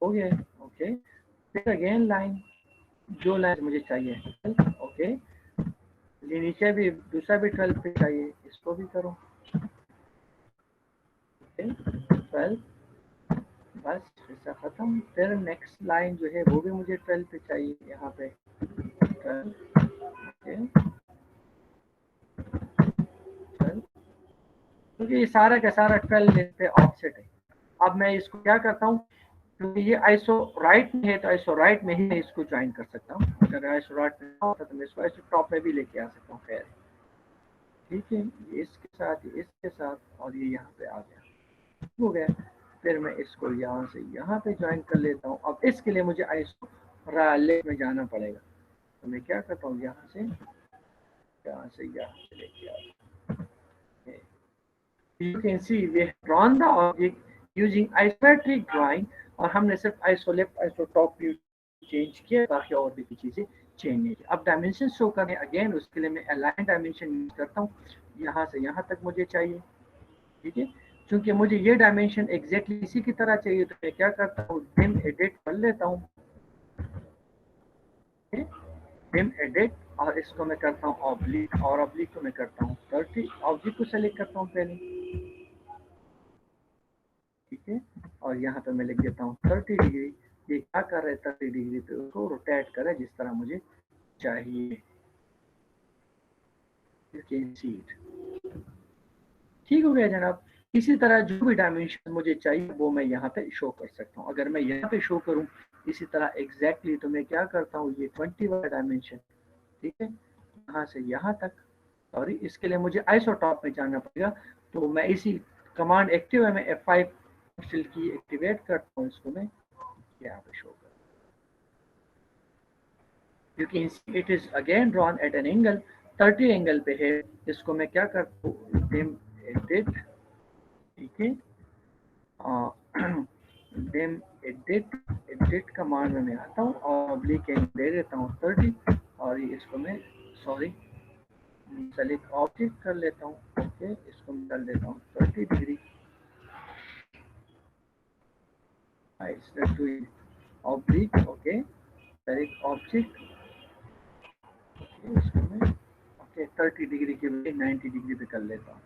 हो गया, ओके, फिर अगेन लाइन, जो लाइन मुझे चाहिए 12। ओके, ये नीचे भी दूसरा भी 12 पे चाहिए, इसको भी करो। ओके, 12, बस ऐसा खत्म। फिर नेक्स्ट लाइन जो है वो भी मुझे 12 पे चाहिए, यहाँ पे 12, ओके 12, क्योंकि ये सारा का सारा 12 पे ऑफसेट है। अब मैं इसको क्या करता हूँ, क्योंकि ये आइसो राइट में है तो आइसो राइट में ही मैं इसको ज्वाइन कर सकता हूँ। अगर आइसो राइट में ना होता तो मैं इसको आइसो टॉप में भी लेके आ सकता हूँ। खैर ठीक है, ये इसके साथ, ये इसके साथ, और ये यहाँ पे आ गया, हो गया। फिर मैं इसको यहाँ से यहाँ पे ज्वाइन कर लेता हूँ। अब इसके लिए मुझे आइसो लेफ्ट में जाना पड़ेगा, तो मैं क्या करता हूँ, यहाँ से लेके आता हूँ। You can see we have drawn the object using isometric drawing, और हमने सिर्फ iso left iso top view change किया, बाकी और भी चीजें चेंज नहीं की। अब डायमेंशन शो करने अगेन उसके लिए मैं अलाइन डायमेंशन यूज करता हूँ। यहाँ से यहाँ तक मुझे चाहिए, ठीक है। क्योंकि मुझे ये डायमेंशन एग्जैक्टली इसी की तरह चाहिए, तो मैं क्या करता हूँ, डिम एडिट कर लेता हूँ, डिम एडिट, और इसको मैं करता हूँ ऑब्लिक, और ऑब्लिक को मैं करता हूँ 30। ऑब्लिक को सेलेक्ट करता हूँ पहले, ठीक है। और यहाँ पे मैं लिख देता हूँ 30 डिग्री। ये क्या कर रहा है, 30 डिग्री पे उसको रोटेट करे जिस तरह मुझे चाहिए। You can see it. ठीक हो गया जनाब। इसी तरह जो भी डायमेंशन मुझे चाहिए वो मैं यहाँ पे शो कर सकता हूँ। अगर मैं यहाँ पे शो करूँ इसी तरह एग्जैक्टली, तो मैं क्या करता हूँ, ये 20 वाला डायमेंशन, ठीक है, यहाँ से यहाँ तक। सॉरी, इसके लिए मुझे आइसोटॉप में जाना पड़ेगा, तो मैं इसी कमांड एक्टिव है, मैं F5 पेंसिल की एक्टिवेट करता हूँ, इसको मैं यहाँ पे शो कर। You can see it is again drawn at an angle, 30 angle पे है। इसको मैं क्या करता हूँ, डिम एडिट, ठीक है, डिम एडिट, एडिट कमांड में मैं आता हूँ और ऑब्लिक एंगल दे देता हूँ 30, और ये इसको मैं, सॉरी, सेलेक्ट ऑब्जेक्ट कर लेता हूँ, ओके, इसको मैं कर देता हूँ 30 degree. Oblique, okay, select object, इसको मैं ओके 30 डिग्री के बजाय 90 डिग्री पे कर लेता हूँ।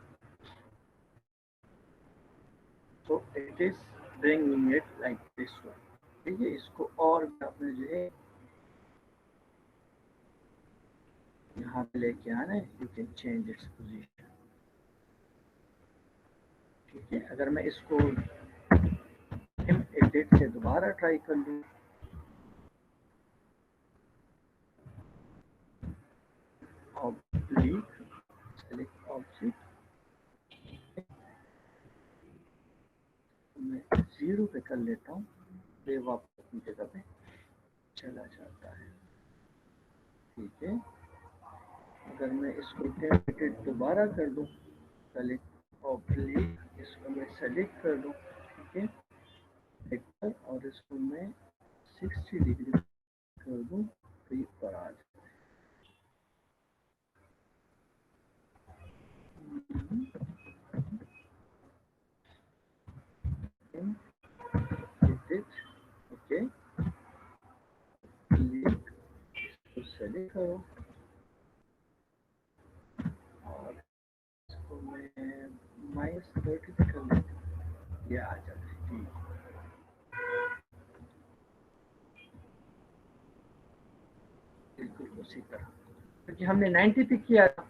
तो it is bringing it like this one, ठीक है। इसको और आपने जो है यहाँ पे लेके आना है, you can change its position, ठीक है। अगर मैं इसको एडिट से दोबारा ट्राई कर लूँ, ऑब्लिक, सेलेक्ट ऑब्जेक्ट, मैं 0 पे कर लेता हूँ, ये वापस अपनी जगह पे चला जाता है, ठीक है। अगर मैं इसको एडिट दोबारा कर दूँ, सेलेक्ट ऑब्लिक, इसको मैं सेलेक्ट कर दूँ, ठीक है, और इसको मैं 60 डिग्री कर दूँ, तो ये पर आ जाए, ओके, इसको सेलेक्ट करो, और इसको मैं -30 पे कर लेता हूँ, ये आ जाता है, ठीक, बिल्कुल उसी तरह। क्योंकि हमने 90 पे किया था,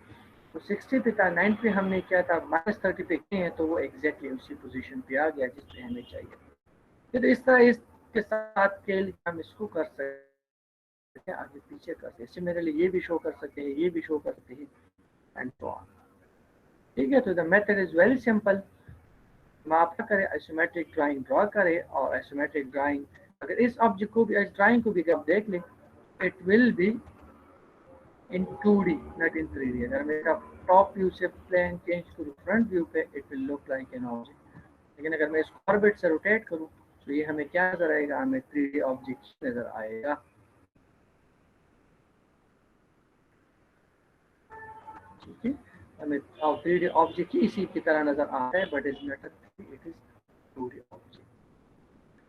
तो 60 पे था, 9 पे हमने किया था, -30 पे किए हैं, तो वो एग्जैक्टली उसी पोजीशन पे आ गया जिस पे हमें चाहिए। फिर इस तरह इसके साथ के लिए हम इसको कर सकते हैं, आगे पीछे कर सकते हैं, सिमिलरली ये भी शो कर सकते हैं, ये भी शो कर सकते हैं, एंड सो ऑन, ठीक है। तो the method is very simple. मापा करें, आइसोमेट्रिक ड्राइंग ड्रॉ करें, और आइसोमेट्रिक ड्राइंग, अगर इस ऑब्जेक्ट को भी, इस ड्राइंग को भी आप देख लें, it will be in 2D, not in 3D। अगर मेरा टॉप व्यू से प्लेन चेंज करूँ फ्रंट व्यू पे, it will look like an object. लेकिन अगर मैं इसको ऑर्बिट से रोटेट करूँ, तो ये हमें क्या नजर आएगा, हमें 3D ऑब्जेक्ट नजर आएगा, ठीक है। हमें 3D ऑब्जेक्ट ही इसी की तरह नजर आ रहा है, but is not, it is 2D object.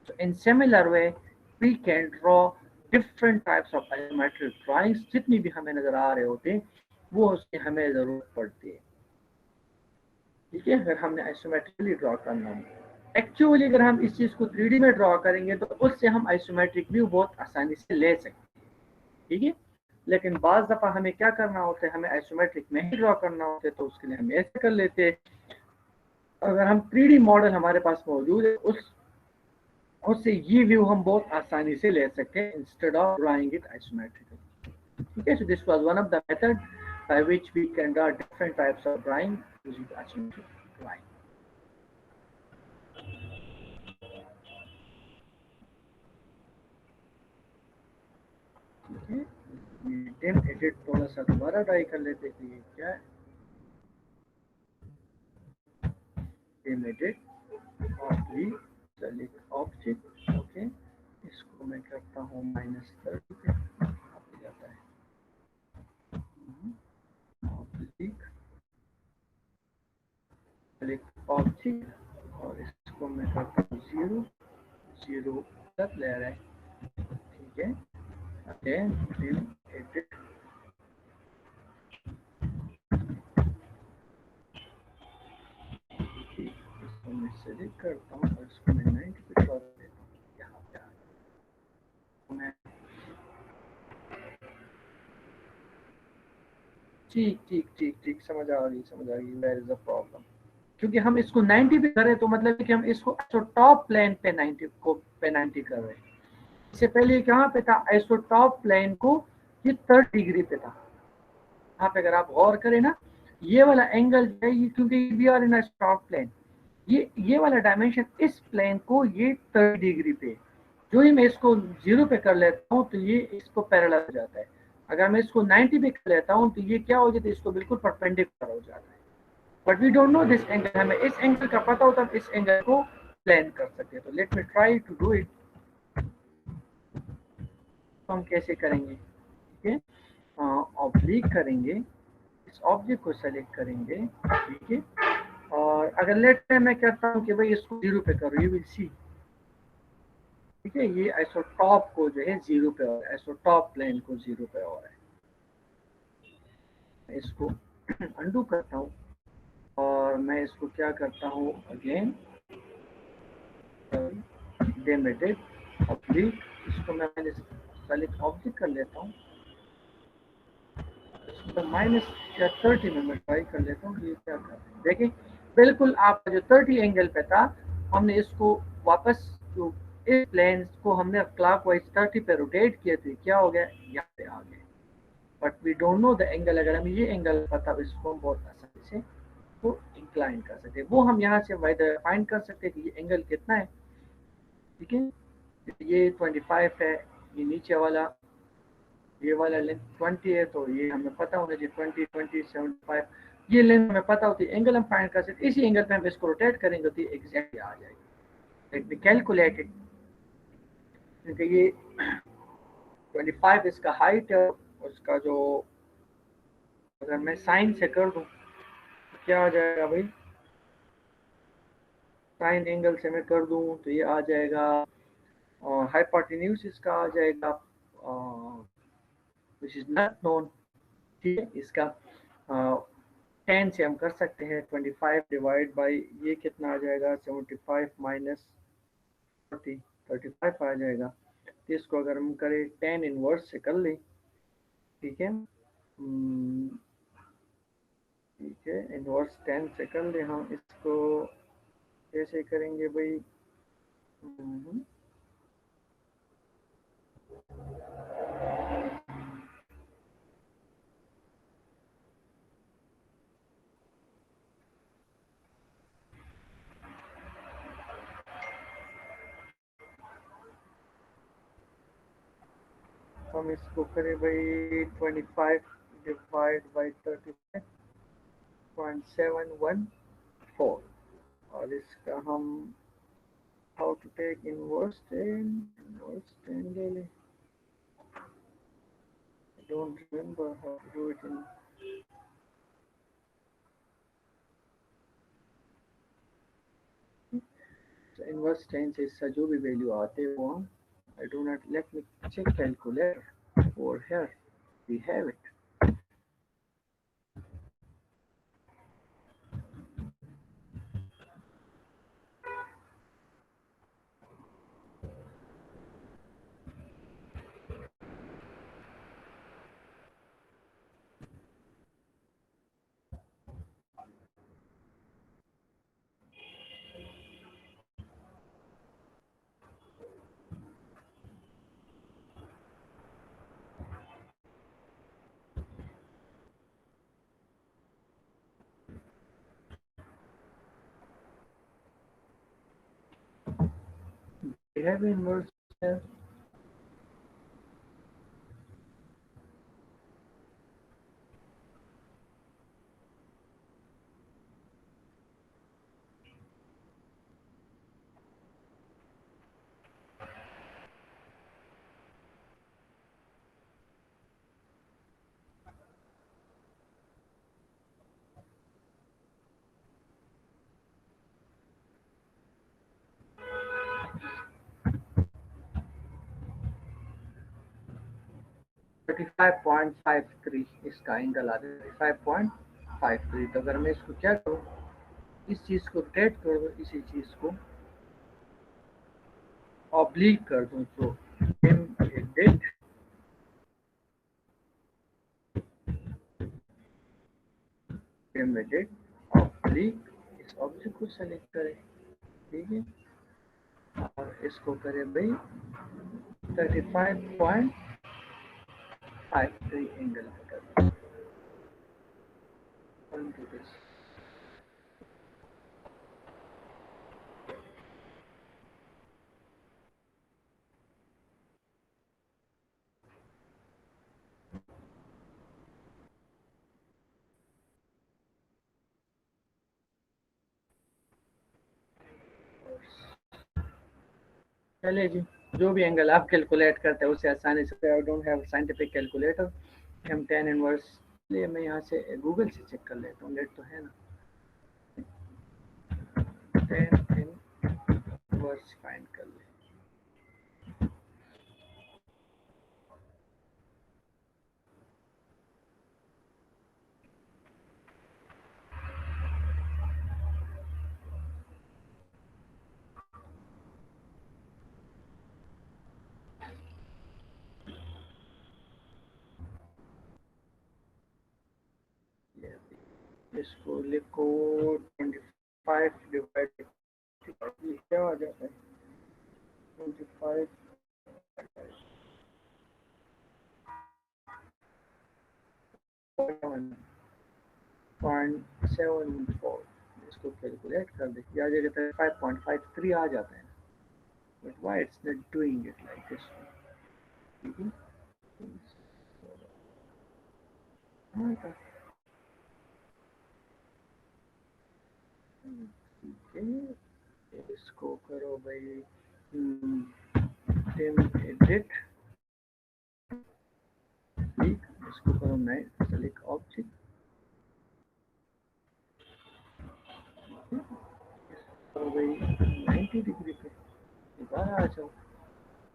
So in similar way, we can draw different types of isometric drawings। जितनी भी हमें नजर आ रहे होते हैं वो उसकी हमें जरूरत पड़ती है, ठीक है, अगर हमने आइसोमेट्रिकली ड्रॉ करना है। एक्चुअली अगर हम इस चीज को 3D में ड्रॉ करेंगे तो उससे हम आइसोमेट्रिक व्यू बहुत आसानी से ले सकते हैं, ठीक है। लेकिन बाज दफा हमें क्या करना होता है, हमें आइसोमेट्रिक में ही ड्रॉ करना होता है, तो उसके लिए हम ऐसे कर लेते हैं। अगर हम 3D मॉडल हमारे पास मौजूद है, उस उससे ये व्यू हम बहुत आसानी से ले सकते हैं instead of drawing it isometrically. ठीक है, so this was one of the method by which we can draw different types of drawing using isometric drawing. ठीक है, dim edit थोड़ा सा दोबारा ट्राई कर लेते हैं, ये क्या है, dim edit oblique select object, okay, इसको मैं करता हूँ -30 पे, आ जाता है oblique select object, और इसको मैं करता हूँ 0 0 तक ले रहा है, ठीक है। अगेन dim edit, इसको मैं सेलेक्ट करता हूँ और इसको मैं 90 पे कर देता हूँ, यहाँ पे आ गया। मैं ठीक ठीक ठीक ठीक समझ आ गई, समझ आ गई, वेयर इज अ प्रॉब्लम। क्योंकि हम इसको 90 पे करें तो मतलब है कि हम इसको टॉप प्लेन पे 90 को पे 90 कर रहे हैं। इससे पहले ये कहाँ पे था, आइसोटॉप प्लेन को ये 30 डिग्री पे था। यहाँ पे अगर आप गौर करें ना, ये वाला एंगल जो है, ये क्योंकि we are in top plane, ये वाला डायमेंशन इस प्लेन को ये 30 डिग्री पे, जो ही मैं इसको 0 पे कर लेता हूँ तो ये इसको पैरेलल हो जाता है। अगर मैं इसको 90 पे कर लेता हूँ तो ये क्या हो जाता है, इसको बिल्कुल परपेंडिकुलर हो जाता है। But we don't know this angle, हमें इस एंगल का पता होता है, इस एंगल को प्लान कर सकते हैं। तो let me try to do it. तो हम कैसे करेंगे, ठीक है, ऑब्लिक करेंगे, इस ऑब्जेक्ट को सेलेक्ट करेंगे, ठीक है। और अगर लेट में मैं कहता हूँ कि भाई इसको 0 पे करो, यू विल सी, ठीक है, ये आइसोटॉप को जो है 0 पे और आइसोटॉप प्लेन को 0 पे हो रहा है। मैं इसको अंडू करता हूँ और मैं इसको क्या करता हूँ, अगेन डेमेटेड ऑब्लिक, इसको मैं सेलेक्ट ऑब्जेक्ट कर लेता हूँ, इसको -30 में मैं ट्राई कर लेता हूँ, ये क्या कर रहे हैं देखिए। बिल्कुल आपका जो 30 एंगल पे था, हमने इसको वापस जो इस प्लेन को हमने क्लॉकवाइज 30 पे रोटेट किए थे, क्या हो गया, यहाँ पे आ गए। But we don't know the angle, अगर हमें ये एंगल पता हो, इसको हम बहुत आसानी से वो इंक्लाइन कर सकते हैं, वो हम यहाँ से फाइंड कर सकते हैं कि ये एंगल कितना है, ठीक है। ये 25 है, ये नीचे वाला, ये वाला लेंथ 20 है, तो ये हमें पता होना चाहिए 20 20 75, ये लेंथ हमें पता होती है, एंगल हम फाइंड कर सकते, इसी एंगल पे हम इसको रोटेट करेंगे तो ये एग्जैक्टली आ जाएगी। लेट मी कैलकुलेट इट, क्योंकि ये 25 इसका हाइट है, उसका जो, अगर मैं साइन से कर दूं तो क्या आ जाएगा भाई, साइन एंगल से मैं कर दूं तो ये आ जाएगा, हाइपोटेन्यूज इसका आ जाएगा, विच इज नॉट नोन, ठीक है। इसका 10 से हम कर सकते हैं, 25 डिवाइड बाई ये कितना आ जाएगा, 75 माइनस 40, 35 आ जाएगा। तो इसको अगर हम करें 10 इनवर्स से कर लें, ठीक है, ठीक है, इनवर्स 10 से कर लें हम इसको, कैसे करेंगे भाई, हम्म, हम इसको करें भाई 25 डिवाइड बाई 35.714, और इसका हम हाउ टू टेक इनवर्स 10 ले लें, I don't remember how to do it in, so inverse 10 से इसका जो भी वैल्यू आते हैं वो हम, I do not, let me check calculator over here, we have it, have inverse here. Thirty five point five three इसका angle आ जाए 35.53। तो अगर मैं इसको क्या करूँ, इस चीज को रोटेट कर दूँ, इसी चीज को ऑब्लिक कर दूँ, तो डेट डेट ऑब्लिक इस ऑब्जेक्ट को सेलेक्ट करें, ठीक है, और इसको करें भाई 35.53 एंगल कर दिस। चलिए जी, जो भी एंगल आप कैलकुलेट करते हैं उसे आसानी से, I don't have scientific calculator, हम टेन इनवर्स, इसलिए मैं यहाँ से गूगल से चेक कर लेता हूँ, नेट तो है ना, टेन इनवर्स फाइंड कर ले। इसको लिखो 25 डिवाइड, क्या आ जाता है 25 0.74, इसको कैलकुलेट कर दे, आ जाएगा 35.53 आ जाता है, but why it's not doing it like this, ठीक है। हाँ, ठीक है, इसको करो भाई टिम एडिट, ठीक, इसको करो मैं सेलेक्ट ऑब्जेक्ट, करो भाई 90 डिग्री पे, इधर आ जाओ,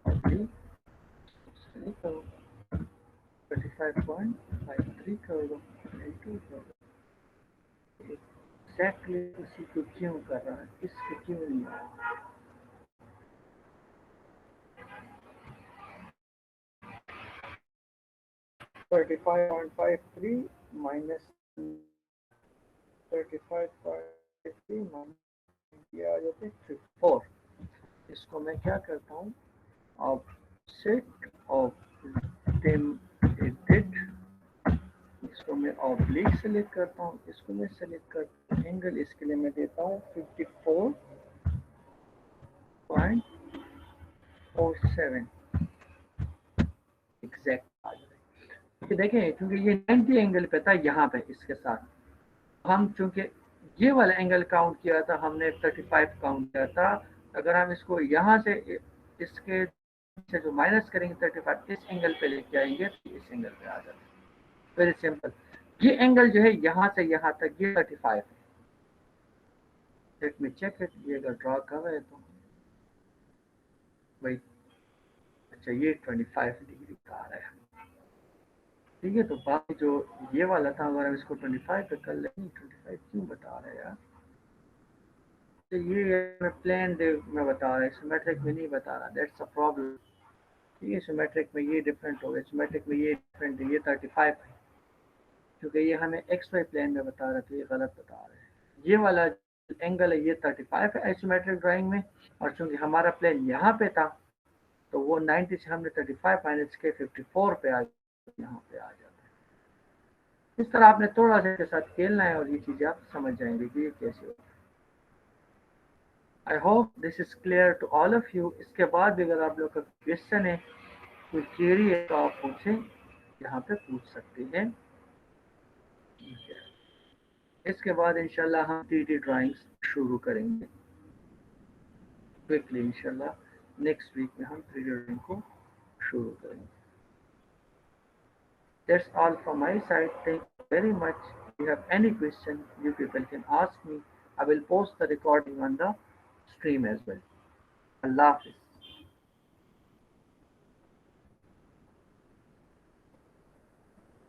ठीक, सेलेक्ट करो 35.53 कर दो, एंटर कर दो, एग्जैक्टली उसी को क्यों कर रहा है, इसको क्यों नहीं आ रहा, 35.53 माइनस 35.53 माइनस ये आ जाते 54, इसको मैं क्या करता हूँ, ऑफसेट ऑफ टेम एडिट, इसको मैं ऑब्लिक सेलेक्ट करता हूँ, इसको मैं सेलेक्ट करता हूँ, एंगल इसके लिए मैं देता हूँ 54.47 एग्जैक्ट आ जाए। देखें क्योंकि ये 90 एंगल पे था यहाँ पे इसके साथ, हम चूंकि ये वाला एंगल काउंट किया था हमने 35 काउंट किया था, अगर हम इसको यहाँ से इसके से जो माइनस करेंगे 35 इस एंगल पे लेके आएंगे तो इस एंगल पे आ जाता है, वेरी सिंपल। ये एंगल जो है यहाँ से यहाँ तक ये 35 है, लेट मी चेक इट, ये अगर ड्रॉ कर रहे तो भाई, अच्छा ये 25 डिग्री का आ रहा है, ठीक है। तो बाकी जो ये वाला था अगर हम इसको 25 पे कर लेंगे, 25 क्यों बता रहे हैं यार, तो ये प्लेन में बता रहा है, सिमेट्रिक में नहीं बता रहा, दैट्स अ प्रॉब्लम, ठीक है। सिमेट्रिक में ये डिफरेंट हो गया, सिमेट्रिक में ये डिफरेंट है, ये 35 है, क्योंकि ये हमें एक्स वाई प्लेन में बता रहा था, ये गलत बता रहे हैं, ये वाला एंगल है ये 35 है आइसोमेट्रिक ड्राइंग में, और चूंकि हमारा प्लेन यहाँ पे था तो वो 90 से हमने 35 माइनस के 54 पे आ यहाँ पे आ जाता है। इस तरह आपने थोड़ा सा के साथ खेलना है और ये चीजें आप समझ जाएंगे कि ये कैसे होता है। I hope this is clear to all of you. इसके बाद भी अगर आप लोग का क्वेश्चन है, कोई क्वेरी है, तो आप मुझसे यहाँ पे पूछ सकते हैं। इसके बाद इंशाल्लाह हम 3D ड्राइंग्स शुरू करेंगे क्विकली इंशाल्लाह। नेक्स्ट वीक में हम 3D ड्राइंग को शुरू करेंगे। That's all from my side. Thank you very much. If you have any question, you people can ask me. I will post the recording on the stream as well. Allah Hafiz.